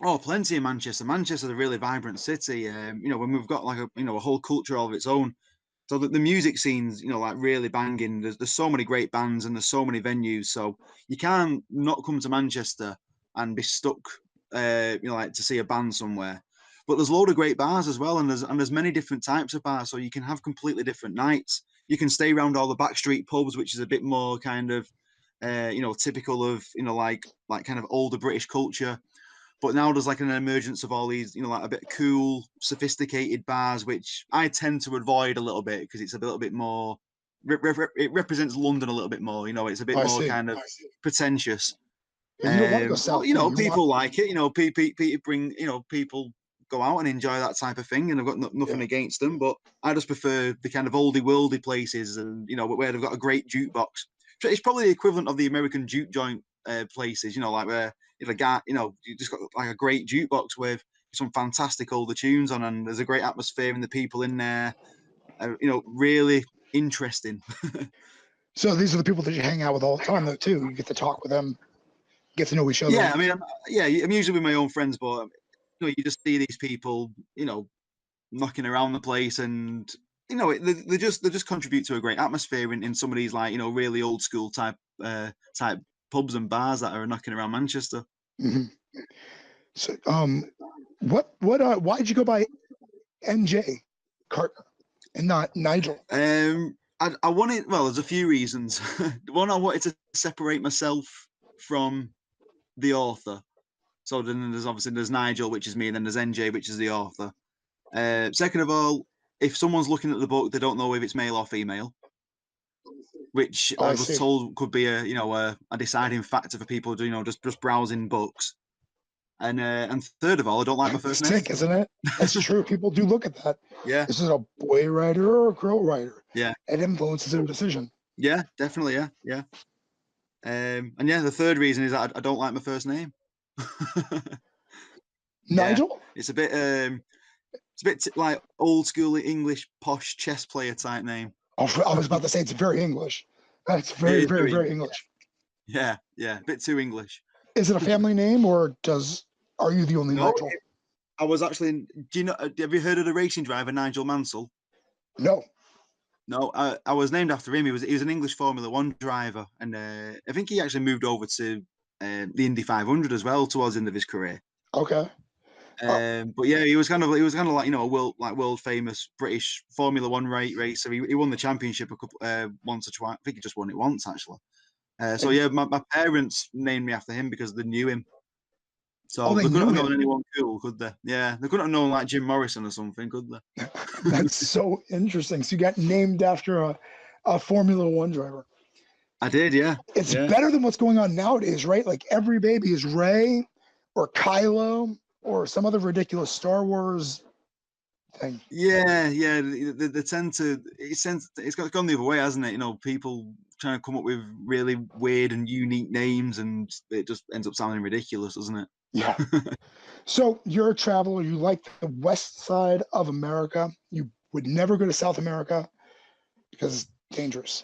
Oh, plenty in Manchester. Manchester's a really vibrant city. When we've got like a whole culture all of its own. So the music scene's, like really banging. There's so many great bands and there's so many venues. So you can't not come to Manchester and be stuck, like to see a band somewhere. But there's a load of great bars as well, and there's many different types of bars. So you can have completely different nights. You can stay around all the backstreet pubs, which is a bit more kind of, typical of, like kind of older British culture. But now there's like an emergence of all these, like a bit cool, sophisticated bars, which I tend to avoid a little bit because it's a little bit more. It represents London a little bit more. It's a bit more kind of pretentious. And you don't want to go south. People like it. People bring. People go out and enjoy that type of thing, and I've got nothing against them. But I just prefer the kind of oldie worldy places, and where they've got a great jukebox. It's probably the equivalent of the American juke joint places. Like where. If a guy, you just got like a great jukebox with some fantastic older tunes on, and there's a great atmosphere and the people in there, really interesting. So these are the people that you hang out with all the time, though, too. You get to talk with them, get to know each other. Yeah, I mean, I'm usually with my own friends, but you just see these people, knocking around the place, and they just contribute to a great atmosphere in some of these like really old school type pubs and bars that are knocking around Manchester. Mm-hmm. So, why did you go by NJ Cartner and not Nigel? I wanted. Well, there's a few reasons. One, I wanted to separate myself from the author. So then there's Nigel, which is me, and then there's NJ, which is the author. Second of all, if someone's looking at the book, they don't know if it's male or female. Which I was told could be a deciding factor for people just browsing books. And third of all, I don't like my first name. Sick, isn't it? That's true. People do look at that. Yeah. This is a boy writer or a girl writer. Yeah. It influences their decision. Yeah, definitely. Yeah. And the third reason is that I don't like my first name. Nigel? Yeah. It's a bit like old school English posh chess player type name. Oh, I was about to say it's very English. It's very, very, very English. Yeah, a bit too English. Is it a family name, or are you the only Nigel? I was actually. Have you heard of the racing driver Nigel Mansell? No. No, I was named after him. He was an English Formula One driver, and I think he actually moved over to the Indy 500 as well towards the end of his career. Okay. But yeah, he was kind of like a world famous British Formula One racer. He won the championship once or twice. I think he just won it once actually. So yeah, my parents named me after him because they knew him. So they couldn't have known anyone cool, could they? Yeah, they couldn't have known like Jim Morrison or something, could they? That's so interesting. So you got named after a Formula One driver. I did, yeah. It's better than what's going on nowadays, right? Like every baby is Ray or Kylo or some other ridiculous Star Wars thing. Yeah. They tend to. It's gone the other way, hasn't it? People trying to come up with really weird and unique names, and it just ends up sounding ridiculous, doesn't it? Yeah. So you're a traveler. You like the west side of America. You would never go to South America because it's dangerous.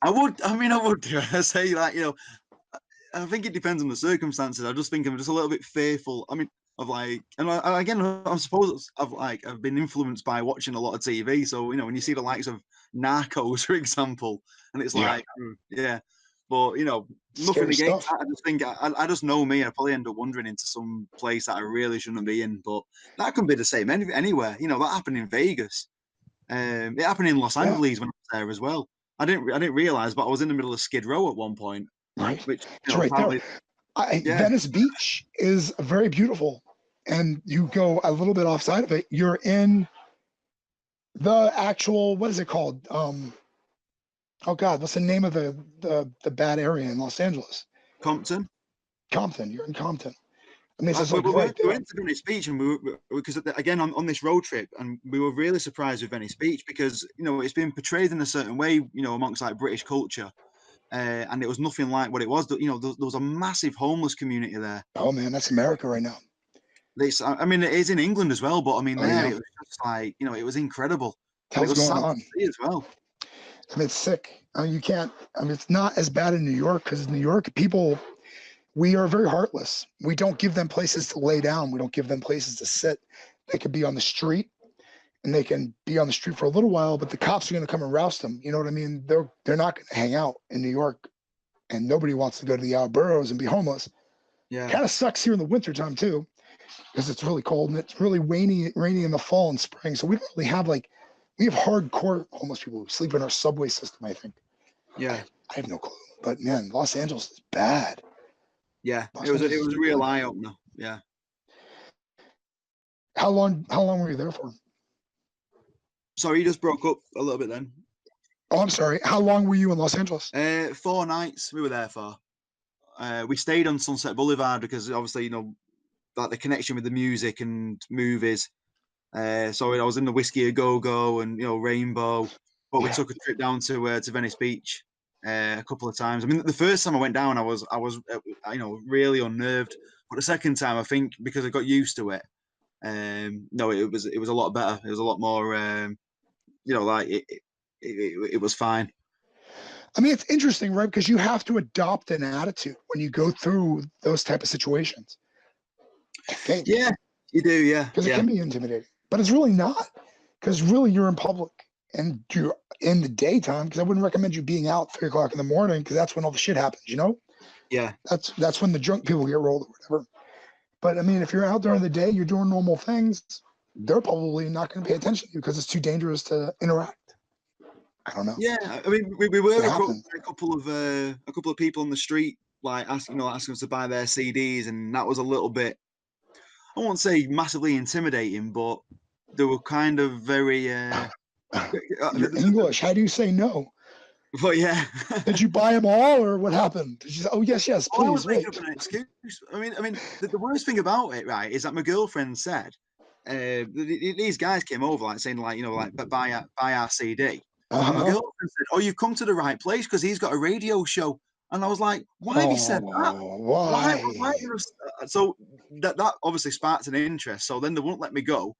I would. I say I think it depends on the circumstances. I just think I'm just a little bit fearful. I mean, of like, and I suppose I've been influenced by watching a lot of TV. So when you see the likes of Narcos, for example, and it's like, yeah. But you know, nothing Scary against stuff. that. I just think I just know me. I probably end up wandering into some place that I really shouldn't be in. But that can be the same anywhere. You know, that happened in Vegas. It happened in Los Yeah, Angeles when I was there as well. I didn't realize, but I was in the middle of Skid Row at one point, right. which you It's know right there. apparently, yeah, Venice Beach is very beautiful, and you go a little bit offside of it, you're in the actual, what is it called? Oh God, what's the name of the bad area in Los Angeles? Compton. Compton. You're in Compton. I mean, it's just We, like we, right we there. went to Venice Beach, and because again on this road trip, and we were really surprised with Venice Beach because you know it's been portrayed in a certain way, you know, amongst like British culture, and it was nothing like what it was. You know, there was a massive homeless community there. Oh man, that's America right now. I mean, it is in England as well, but I mean, Oh there yeah, it was just like you know, it was incredible, what the and it hell's was going sad to on? see as well. I mean, it's sick. I mean, you can't. I mean, it's not as bad in New York because in New York, people, we are very heartless. We don't give them places to lay down. We don't give them places to sit. They could be on the street, and they can be on the street for a little while, but the cops are going to come and roust them. You know what I mean? They're not going to hang out in New York, and nobody wants to go to the outer boroughs and be homeless. Yeah, Kind of sucks here in the wintertime too, because it's really cold and it's really rainy in the fall and spring. So we don't really have like, we have hardcore homeless people who sleep in our subway system, I think. yeah, I have no clue. But man, Los Angeles is bad. yeah. Los It Angeles was is a real bad. eye opener. Yeah. How long were you there for? Sorry, you just broke up a little bit then. Oh, I'm sorry. How long were you in Los Angeles? 4 nights we were there for. We stayed on Sunset Boulevard because obviously, you know, like the connection with the music and movies. So I was in the Whiskey a Go Go and you know Rainbow, but we Yeah. took a trip down to Venice Beach a couple of times. I mean, the first time I went down, I was you know really unnerved, but the second time I think because I got used to it, no, it was a lot better. It was a lot more, you know, like it was fine. I mean, it's interesting, right? Because you have to adopt an attitude when you go through those type of situations. I think Yeah, you do. Yeah, because it yeah, can be intimidating, but it's really not. Because really, you're in public and you're in the daytime. Because I wouldn't recommend you being out 3 o'clock in the morning because that's when all the shit happens. You know, yeah, that's when the drunk people get rolled or whatever. But I mean, if you're out during the day, you're doing normal things. They're probably not going to pay attention to you because it's too dangerous to interact. I don't know. yeah. I mean, we It were approached happens. by a couple of people on the street, like asking us to buy their CDs, and that was a little bit. I won't say massively intimidating, but they were kind of very. You're English. How do you say no? But yeah. Did you buy them all, or what happened? Did you say, "Oh yes, yes, Well, I was please making wait"? up an excuse. I mean, the worst thing about it, right, is that my girlfriend said these guys came over, like saying, like you know, like buy our CD, and my Uh-huh. girlfriend said, "Oh, you've come to the right place because he's got a radio show." And I was like, "Why have you said that? Oh, Why?" why? So that obviously sparked an interest. So then they wouldn't let me go.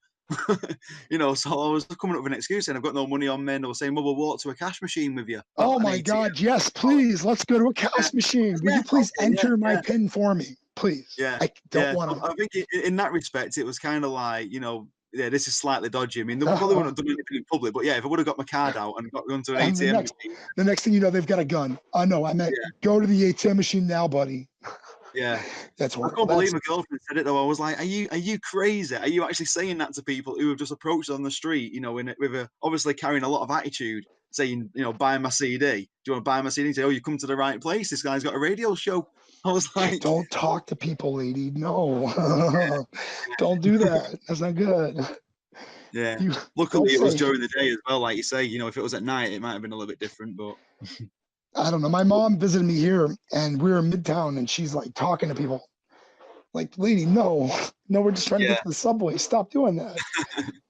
You know, so I was coming up with an excuse, and I've got no money on me. And they were saying, "Well, we'll walk to a cash machine with you." Well, Oh an my ATM. God, yes, please. Let's go to a Yeah, cash machine. Will yeah, you please okay, yeah, enter my yeah. PIN for me? Please. Yeah, I don't yeah. want So to. I think in that respect, it was kind of like, you know, yeah, this is slightly dodgy. I mean, they probably wouldn't have done anything in public, but yeah, if I would have got my card out and got gone to an And ATM machine, the next thing you know, they've got a gun. No, I meant yeah, go to the ATM machine now, buddy. yeah. That's I horrible. can't believe That's my girlfriend said it though. I was like, are you crazy? Are you actually saying that to people who have just approached on the street, you know, with a obviously carrying a lot of attitude, saying, you know, buy my CD. Do you want to buy my CD? And say, oh, you come to the right place. This guy's got a radio show. I was like, don't talk to people, lady. No, don't do that. That's not good. yeah. You don't Luckily, it was say. during the day as well. Like you say, you know, if it was at night, it might have been a little bit different, but. I don't know. My mom visited me here, and we were in Midtown, and she's like talking to people. Like, lady, no, no, we're just trying to get Yeah. to the subway. Stop doing that.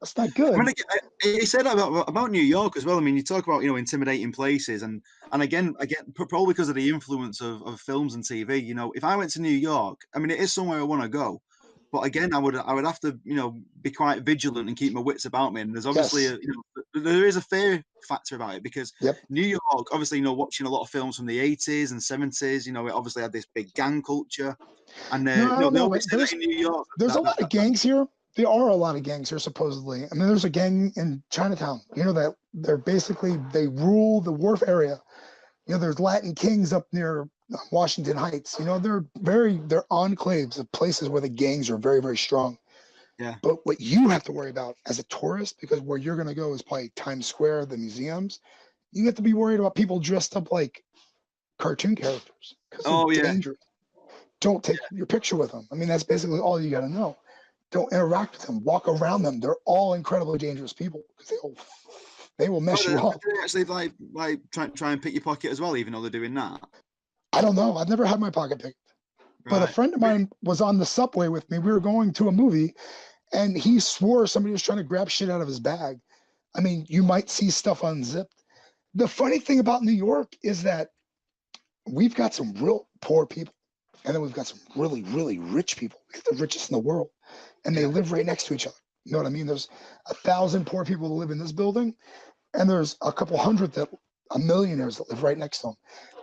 That's not I good. mean, he said about New York as well. I mean, you talk about you know intimidating places, and again, probably because of the influence of films and TV. You know, if I went to New York, I mean, it is somewhere I want to go, but again, I would have to you know be quite vigilant and keep my wits about me. And there's obviously Yes. you know there is a fear factor about it because Yep. New York, obviously, you know, watching a lot of films from the 80s and 70s, you know, it obviously had this big gang culture, and No, I you know don't they know. always say that in New York There's a lot of that gangs here. There are a lot of gangs here, supposedly. I mean, there's a gang in Chinatown. You know that they're basically they rule the wharf area. You know, there's Latin Kings up near Washington Heights. You know, they're enclaves of places where the gangs are very, very strong. Yeah. But what you have to worry about as a tourist, because where you're going to go is probably Times Square, the museums, you have to be worried about people dressed up like cartoon characters because they're dangerous. Don't take your picture with them. I mean, that's basically all you got to know. Don't interact with them. Walk around them. They're all incredibly dangerous people because they will mess you up. Do they actually like try and pick your pocket as well, even though they're doing that? I don't know. I've never had my pocket picked. But a friend of mine was on the subway with me. We were going to a movie, and he swore somebody was trying to grab shit out of his bag. I mean, you might see stuff unzipped. The funny thing about New York is that we've got some real poor people, and then we've got some really, really rich people. The richest in the world, and they live right next to each other. You know what I mean? There's 1,000 poor people that live in this building, and there's a couple hundred millionaires that live right next to them.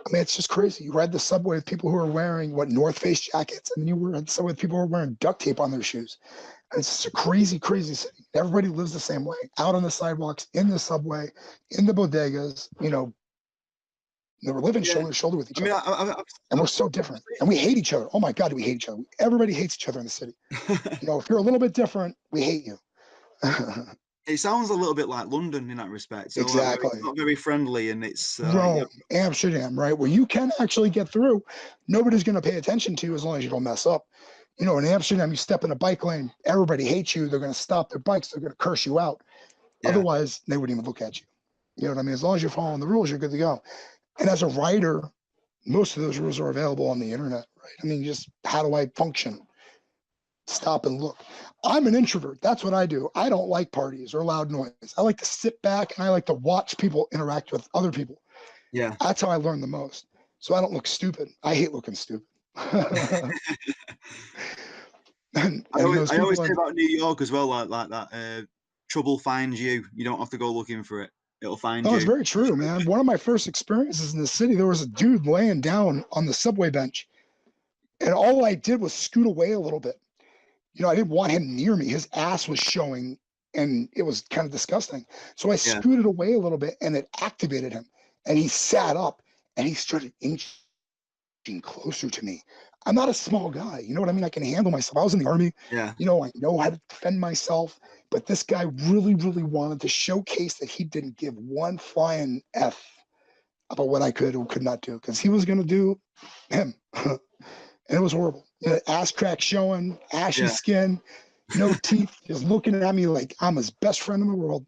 I mean, it's just crazy. You ride the subway with people who are wearing North Face jackets, and then you ride the subway with people who are wearing duct tape on their shoes. And it's just a crazy, crazy city. Everybody lives the same way, out on the sidewalks, in the subway, in the bodegas. You know, we're living shoulder to shoulder with each other. And we're so different. And we hate each other. Oh my God, do we hate each other? Everybody hates each other in the city. You know, if you're a little bit different, we hate you. It sounds a little bit like London in that respect. So exactly. It's not very friendly, and it's Rome, Amsterdam, right? Where you can actually get through. Nobody's going to pay attention to you as long as you don't mess up. You know, in Amsterdam, you step in a bike lane, everybody hates you. They're going to stop their bikes. They're going to curse you out. Yeah. Otherwise, they wouldn't even look at you. You know what I mean? As long as you're following the rules, you're good to go. And as a writer, most of those rules are available on the internet, right? I mean, just how do I function? Stop and look. I'm an introvert. That's what I do. I don't like parties or loud noise. I like to sit back and I like to watch people interact with other people. Yeah. That's how I learn the most. So I don't look stupid. I hate looking stupid. I always say about New York as well, like that. Trouble finds you. You don't have to go looking for it. It'll find you. No, it's very true, man. One of my first experiences in the city, there was a dude laying down on the subway bench, and all I did was scoot away a little bit. You know, I didn't want him near me. His ass was showing, and it was kind of disgusting. So I scooted away a little bit, and it activated him. And he sat up, and he started inching closer to me. I'm not a small guy. You know what I mean? I can handle myself. I was in the Army. Yeah. You know, I know how to defend myself. But this guy really, really wanted to showcase that he didn't give one flying F about what I could or could not do, because he was going to do him. And it was horrible. You know, ass crack showing, ashy skin, no teeth, just looking at me like I'm his best friend in the world.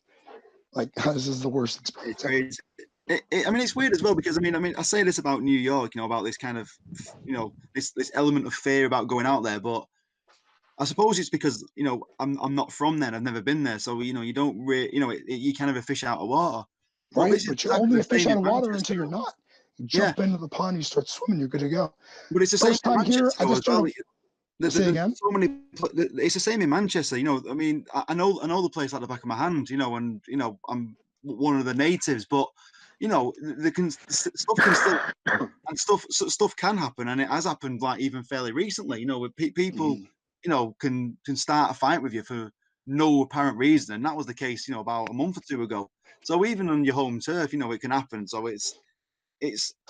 Like, this is the worst experience. I mean, it's weird as well, because I mean, I say this about New York, you know, about this kind of, you know, this element of fear about going out there, but I suppose it's because, you know, I'm not from there. I've never been there, so you know, you don't really, you know, you kind of a fish out of water. Right, but you're only a fish out of water until you're not. You jump into the pond, you start swimming, you're good to go. But it's the same time here. I just say again. So many. It's the same in Manchester. You know, I mean, I know the place like the back of my hand. You know, and you know, I'm one of the natives, but you know, stuff can still and stuff can happen, and it has happened like even fairly recently. You know, with people. You know, can start a fight with you for no apparent reason, and that was the case, you know, about a month or two ago. So even on your home turf, you know, it can happen. So it's I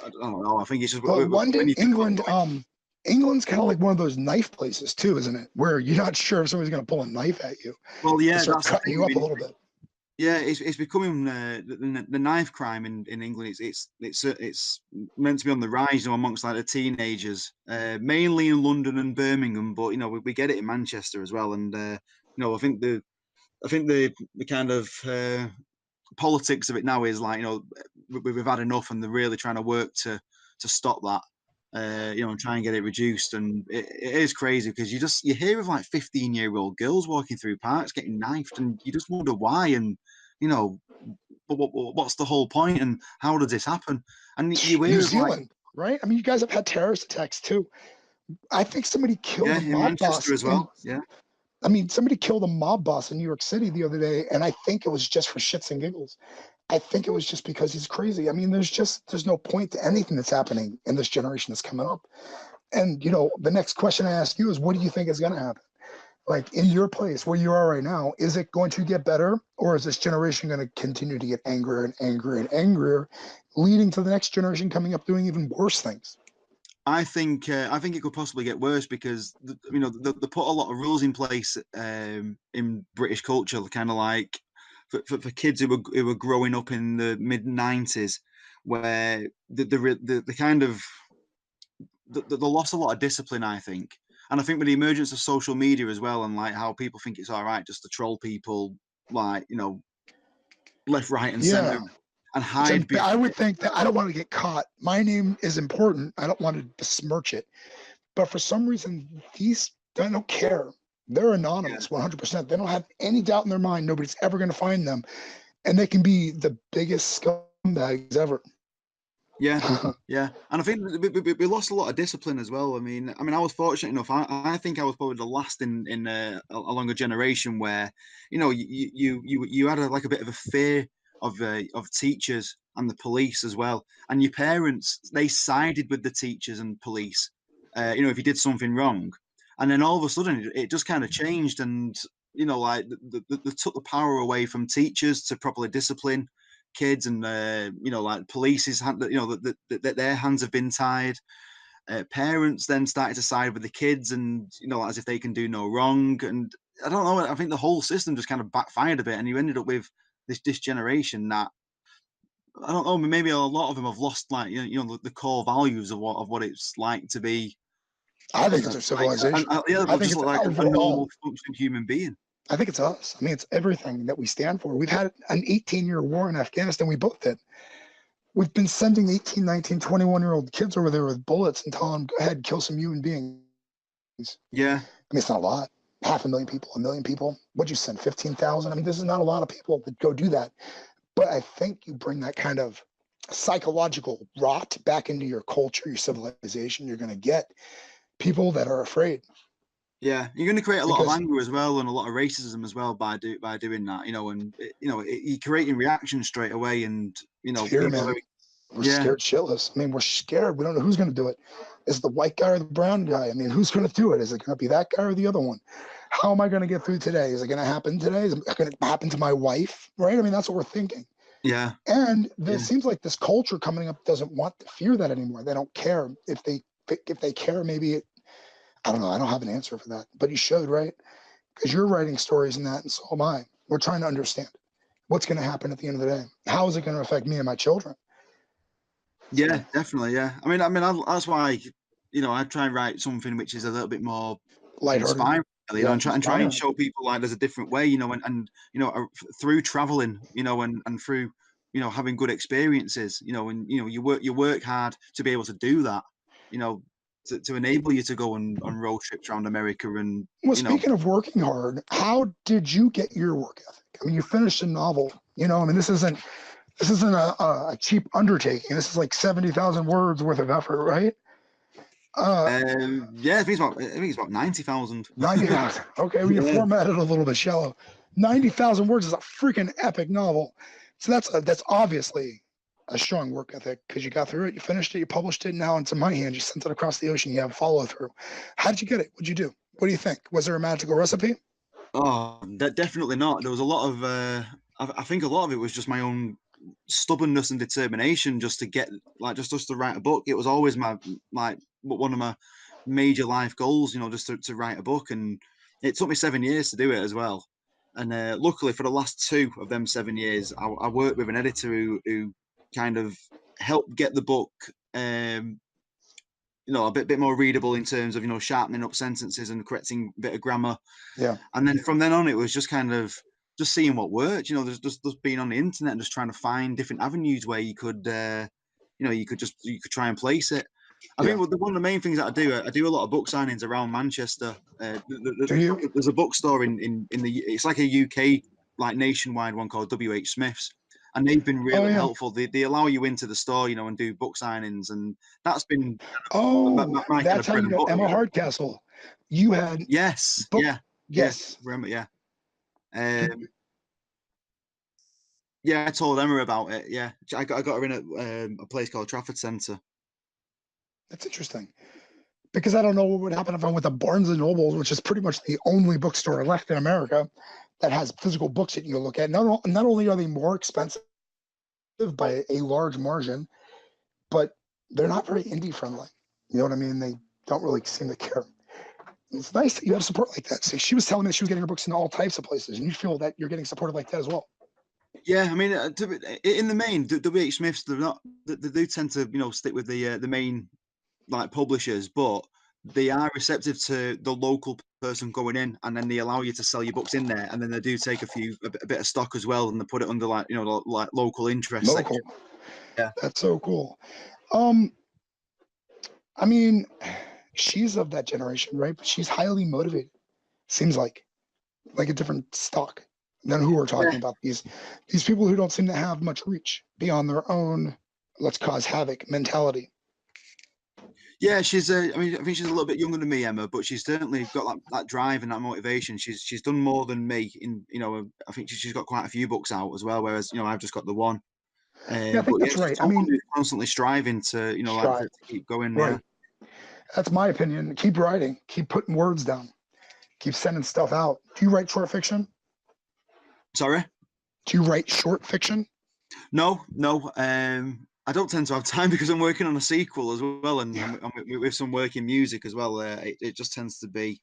don't know. I think it's just London, England. England's kind of like one of those knife places too, isn't it? Where you're not sure if somebody's going to pull a knife at you. Well, yeah, that's cutting you up a little bit. Yeah, it's becoming the knife crime in England. It's meant to be on the rise, you know, amongst like the teenagers, mainly in London and Birmingham. But you know, we get it in Manchester as well. And you know, I think the kind of politics of it now is like, you know, we've had enough, and they're really trying to work to stop that. You know, and try and get it reduced. And it is crazy because you hear of like 15-year-old girls walking through parks getting knifed, and you just wonder why. And you know, what's the whole point, and how does this happen? And you hear New Zealand, right? I mean, you guys have had terrorist attacks too. I think somebody killed a mob boss as well. Yeah. I mean, somebody killed a mob boss in New York City the other day, and I think it was just for shits and giggles. I think it was just because he's crazy. I mean, there's no point to anything that's happening in this generation that's coming up. And, you know, the next question I ask you is, what do you think is going to happen? Like in your place where you are right now, is it going to get better, or is this generation going to continue to get angrier and angrier and angrier, leading to the next generation coming up doing even worse things? I think it could possibly get worse because they put a lot of rules in place in British culture, kind of like for kids who were growing up in the mid-90s, where the kind of they lost a lot of discipline, I think. And I think with the emergence of social media as well, and like how people think it's all right just to troll people, like left, right, and Yeah. center, and hide. I would think that I don't want to get caught. My name is important. I don't want to besmirch it. But for some reason, these I don't care. They're anonymous, 100%. They don't have any doubt in their mind. Nobody's ever going to find them, and they can be the biggest scumbags ever. Yeah, yeah, and I think we lost a lot of discipline as well. I mean, I was fortunate enough. I think I was probably the last in along a generation where, you had like a bit of a fear of teachers and the police as well, and your parents, they sided with the teachers and police. If you did something wrong, and then all of a sudden it just kind of changed, and like they took the power away from teachers to properly discipline kids, and like police's hand, that their hands have been tied. Parents then started to side with the kids, and as if they can do no wrong. And I don't know, I think the whole system just kind of backfired a bit, and you ended up with this generation that, I don't know, maybe a lot of them have lost, like, the core values of what it's like to be, I think it's a civilization. I think just it's like a normal functioning human being. I think it's us. I mean, it's everything that we stand for. We've had an 18-year war in Afghanistan. We both did. We've been sending 18, 19, 21-year-old kids over there with bullets and telling them, go ahead, kill some human beings. Yeah. I mean, it's not a lot. 500,000 people, 1 million people. What'd you send, 15,000? I mean, this is not a lot of people that go do that. But I think you bring that kind of psychological rot back into your culture, your civilization. You're going to get people that are afraid. Yeah, you're going to create a lot of anger as well, and a lot of racism as well by doing that. And you're creating reactions straight away, and fear, man. We're scared shitless. I mean, we're scared. We don't know who's going to do it. Is it the white guy or the brown guy? I mean, who's going to do it? Is it going to be that guy or the other one? How am I going to get through today? Is it going to happen today? Is it going to happen to my wife? Right? I mean, that's what we're thinking. Yeah. And it seems like this culture coming up doesn't want to fear that anymore. They don't care. If they care, maybe I don't know. I don't have an answer for that. But you should, right? Because you're writing stories and that, and so am I. We're trying to understand what's going to happen at the end of the day. How is it going to affect me and my children? Yeah, definitely. Yeah. I mean, that's why, I try and write something which is a little bit more inspiring, and try and show people like there's a different way, and through traveling, and through, having good experiences, and, you work hard to be able to do that, to enable you to go on road trips around America. And speaking of working hard, how did you get your work ethic? I mean, you finished a novel, I mean, this isn't a cheap undertaking. This is like 70,000 words worth of effort, right? I think it's about 90,000. 90,000. Okay, we formatted a little bit shallow. 90,000 words is a freaking epic novel. So that's obviously a strong work ethic, because you got through it, you finished it, you published it, now it's in my hand, you sent it across the ocean, you have follow through. How did you get it? What'd you do? What do you think? Was there a magical recipe? Oh, definitely not. There was a lot of, I think a lot of it was just my own stubbornness and determination, just to get, like, just to write a book. It was always one of my major life goals, just to write a book. And it took me 7 years to do it as well. And luckily, for the last 2 of them 7 years, I worked with an editor who kind of helped get the book, a bit more readable in terms of, sharpening up sentences and correcting a bit of grammar. Yeah. And then from then on, it was just kind of just seeing what worked. There's just being on the internet and just trying to find different avenues where you could, you could try and place it. I think one of the main things that I do a lot of book signings around Manchester. Do you? There's a bookstore in the, it's like a UK, like, nationwide one called WH Smith's, and they've been really helpful. They allow you into the store, and do book signings, and that's been my that's how you know Emma Hardcastle. You had yes, remember, I told Emma about it. Yeah, I got her in at a place called Trafford Centre. That's interesting. because I don't know what would happen if I went to Barnes and Nobles, which is pretty much the only bookstore left in America that has physical books that you can look at. Not only are they more expensive by a large margin, but they're not very indie friendly. You know what I mean? They don't really seem to care. It's nice that you have support like that. So she was telling me that she was getting her books in all types of places, and you feel that you're getting supported like that as well. Yeah, I mean, in the main, WH Smiths, they're not. They do tend to, stick with the main like publishers, but they are receptive to the local person going in, and then they allow you to sell your books in there, and then they do take a bit of stock as well, and they put it under like like local interest section. Yeah, that's so cool. I mean, she's of that generation, right? But she's highly motivated. Seems like a different stock than who we're talking about. These people who don't seem to have much reach beyond their own let's cause havoc mentality. Yeah, she's. I think she's a little bit younger than me, Emma, but she's certainly got that drive and that motivation. She's done more than me. I think she's got quite a few books out as well, whereas I've just got the one. Yeah, I think that's right. I mean, constantly striving to to keep going. Right. Yeah, that's my opinion. Keep writing. Keep putting words down. Keep sending stuff out. Do you write short fiction? Sorry. Do you write short fiction? No. I don't tend to have time because I'm working on a sequel as well, and I'm with some work in music as well. It just tends to be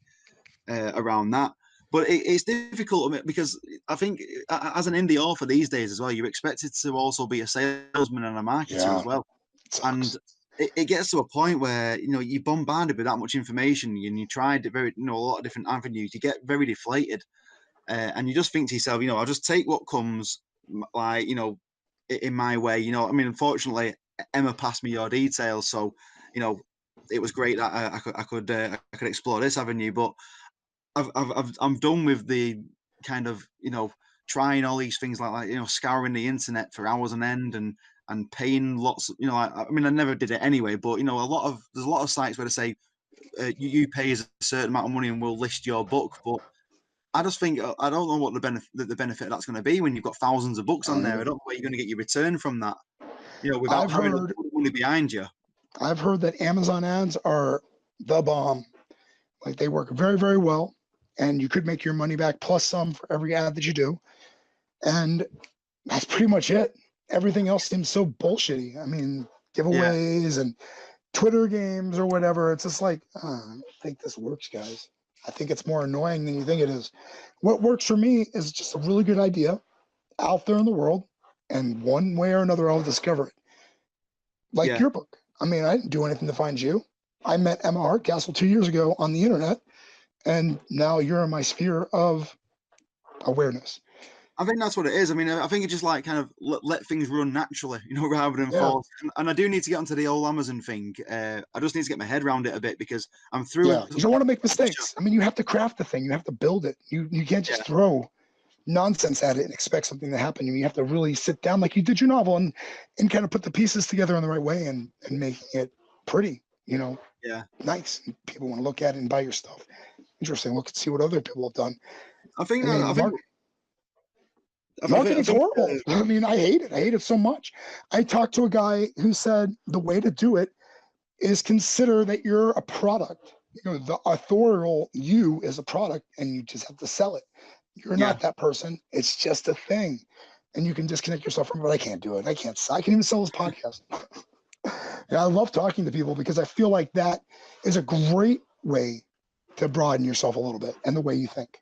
around that. But it's difficult because I think as an indie author these days as well, you're expected to also be a salesman and a marketer as well. And it gets to a point where you're bombarded with that much information, and you tried a lot of different avenues. You get very deflated, and you just think to yourself, I'll just take what comes, like in my way. I mean, unfortunately, Emma passed me your details, so it was great that I could explore this avenue. But I'm done with the kind of trying all these things like scouring the internet for hours on end and paying lots. I mean, I never did it anyway, but there's a lot of sites where they say you pay us a certain amount of money and we'll list your book, but I just think I don't know what the benefit of that's going to be when you've got thousands of books on there. I don't know where you're going to get your return from that, without having the money behind you. I've heard that Amazon ads are the bomb. Like they work very, very well, and you could make your money back plus some for every ad that you do. And that's pretty much it. Everything else seems so bullshitty. I mean, giveaways and Twitter games or whatever. It's just like, I don't think this works, guys. I think it's more annoying than you think it is. What works for me is just a really good idea out there in the world, and one way or another, I'll discover it. Like your book. I mean, I didn't do anything to find you. I met Emma Hardcastle 2 years ago on the internet, and now you're in my sphere of awareness. I think that's what it is. I mean, I think it's just like kind of let things run naturally, rather than force. And I do need to get onto the old Amazon thing. I just need to get my head around it a bit because I'm through. Yeah, you don't want to make mistakes. I mean, you have to craft the thing. You have to build it. You can't just throw nonsense at it and expect something to happen. You have to really sit down like you did your novel and kind of put the pieces together in the right way and making it pretty, nice. People want to look at it and buy your stuff. Interesting. Look and see what other people have done. I think marketing's horrible. I mean, I hate it. I hate it so much. I talked to a guy who said the way to do it is consider that you're a product. The authorial you is a product, and you just have to sell it. You're not that person. It's just a thing. And you can disconnect yourself from it. But I can't do it. I can even sell this podcast. I love talking to people because I feel like that is a great way to broaden yourself a little bit and the way you think.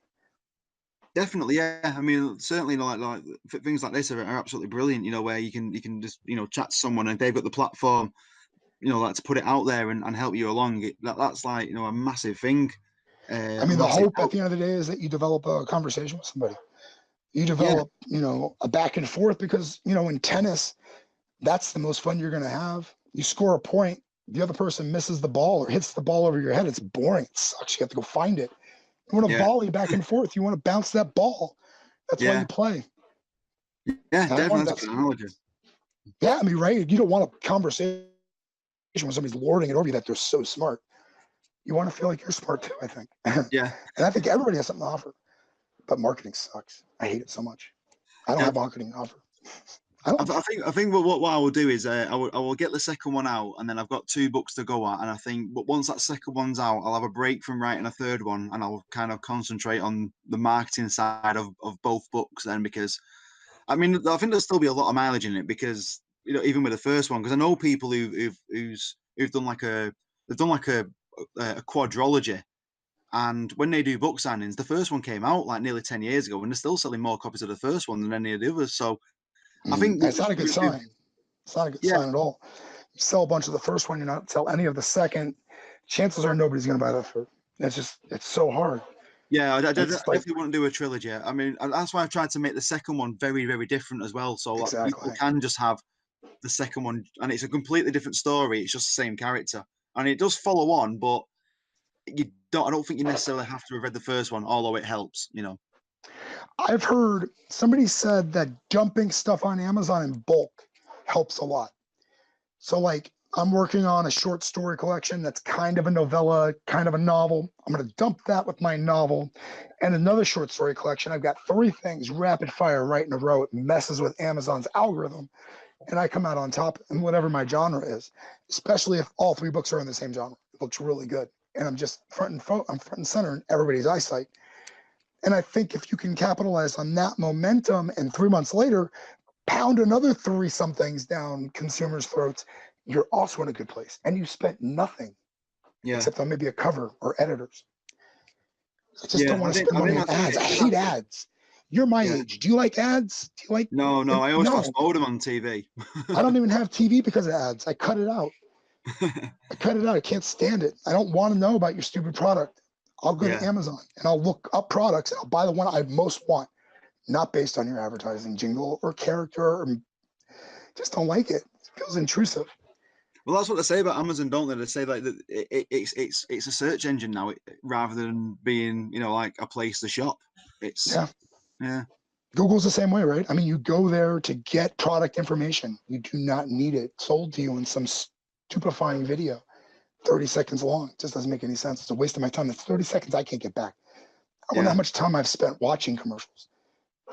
Definitely, yeah. I mean, certainly, like things like this are absolutely brilliant. Where you can just chat to someone and they've got the platform, like to put it out there and help you along. That's like a massive thing. I mean, the hope at the end of the day is that you develop a conversation with somebody. You develop, a back and forth because in tennis, that's the most fun you're going to have. You score a point, the other person misses the ball or hits the ball over your head. It's boring. It sucks. You have to go find it. You want to volley back and forth. You want to bounce that ball. That's why you play. Yeah, definitely. That's a good analogy. Yeah, I mean, right? You don't want a conversation when somebody's lording it over you that they're so smart. You want to feel like you're smart too, I think. Yeah. And I think everybody has something to offer. But marketing sucks. I hate it so much. I don't have marketing to offer. I think what I will do is I will get the second one out, and then I've got 2 books to go at, and I think but once that second one's out, I'll have a break from writing a third one, and I'll kind of concentrate on the marketing side of both books then, because I mean I think there'll still be a lot of mileage in it, because even with the first one, because I know people who've done like a quadrology. And when they do book signings, the first one came out like nearly 10 years ago, and they're still selling more copies of the first one than any of the others. So I think that's not a good sign. It's not a good sign at all. You sell a bunch of the first one, you're not sell any of the second. Chances are nobody's going to buy the third. It's so hard. Yeah, I definitely want to do a trilogy. I mean, that's why I've tried to make the second one very, very different as well. So people can just have the second one, and it's a completely different story. It's just the same character, and it does follow on, but I don't think you necessarily have to have read the first one, although it helps. I've heard somebody said that dumping stuff on Amazon in bulk helps a lot. So like I'm working on a short story collection that's kind of a novella, kind of a novel. I'm going to dump that with my novel and another short story collection. I've got 3 things rapid fire right in a row. It messes with Amazon's algorithm, and I come out on top in whatever my genre is, especially if all 3 books are in the same genre. It looks really good. And I'm just front and center in everybody's eyesight. And I think if you can capitalize on that momentum and 3 months later, pound another 30-somethings down consumers' throats, you're also in a good place. And you spent nothing except on maybe a cover or editors. I just don't want to spend money on ads. I hate ads. You're my age. Do you like ads? Do you like? No. I always fast forward them on TV. I don't even have TV because of ads. I cut it out. I can't stand it. I don't want to know about your stupid product. I'll go to Amazon and I'll look up products and I'll buy the one I most want, not based on your advertising jingle or character. Or just don't like it. It feels intrusive. Well, that's what they say about Amazon, don't they? They say like that it's a search engine now, rather than being like a place to shop. Yeah. Google's the same way, right? I mean, you go there to get product information. You do not need it sold to you in some stupefying video, 30 seconds long. It just doesn't make any sense. It's a waste of my time. It's 30 seconds I can't get back. I wonder how much time I've spent watching commercials.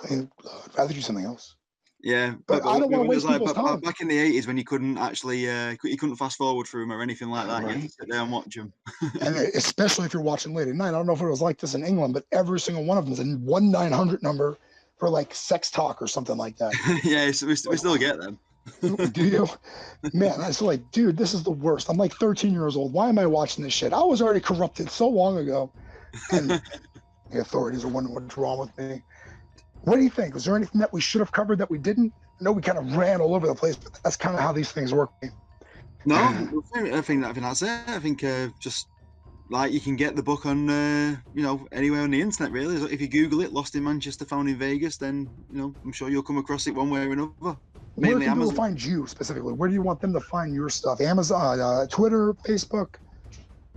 I'd rather do something else. Yeah, but I don't want to waste people's time. Back in the 80s, when you couldn't actually, you couldn't fast forward through them or anything like that. Right. You had to sit there and watch them. And especially if you're watching late at night. I don't know if it was like this in England, but every single one of them is a 1-900 number for like sex talk or something like that. Yeah, we still get them. Do you? Man, I was like, dude, this is the worst. I'm like 13 years old. Why am I watching this shit? I was already corrupted so long ago. And the authorities are wondering what's wrong with me. What do you think? Was there anything that we should have covered that we didn't? I know we kind of ran all over the place, but that's kind of how these things work. No, I think that's it. I think just like you can get the book on anywhere on the internet, really. If you Google it, "Lost in Manchester, Found in Vegas," then I'm sure you'll come across it one way or another. Where can people find you specifically? Where do you want them to find your stuff? Amazon, Twitter, Facebook,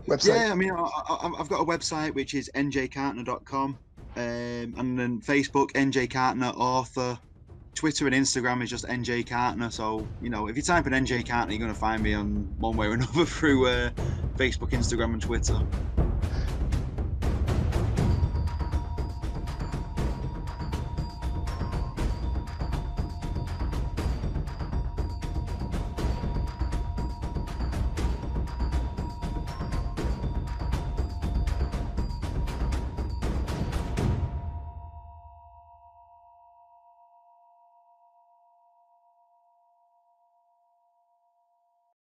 website? Yeah, I mean, I've got a website which is njcartner.com. And then Facebook, NJ Cartner author. Twitter and Instagram is just NJ Cartner. So if you type in NJ Cartner, you're going to find me on one way or another through Facebook, Instagram, and Twitter.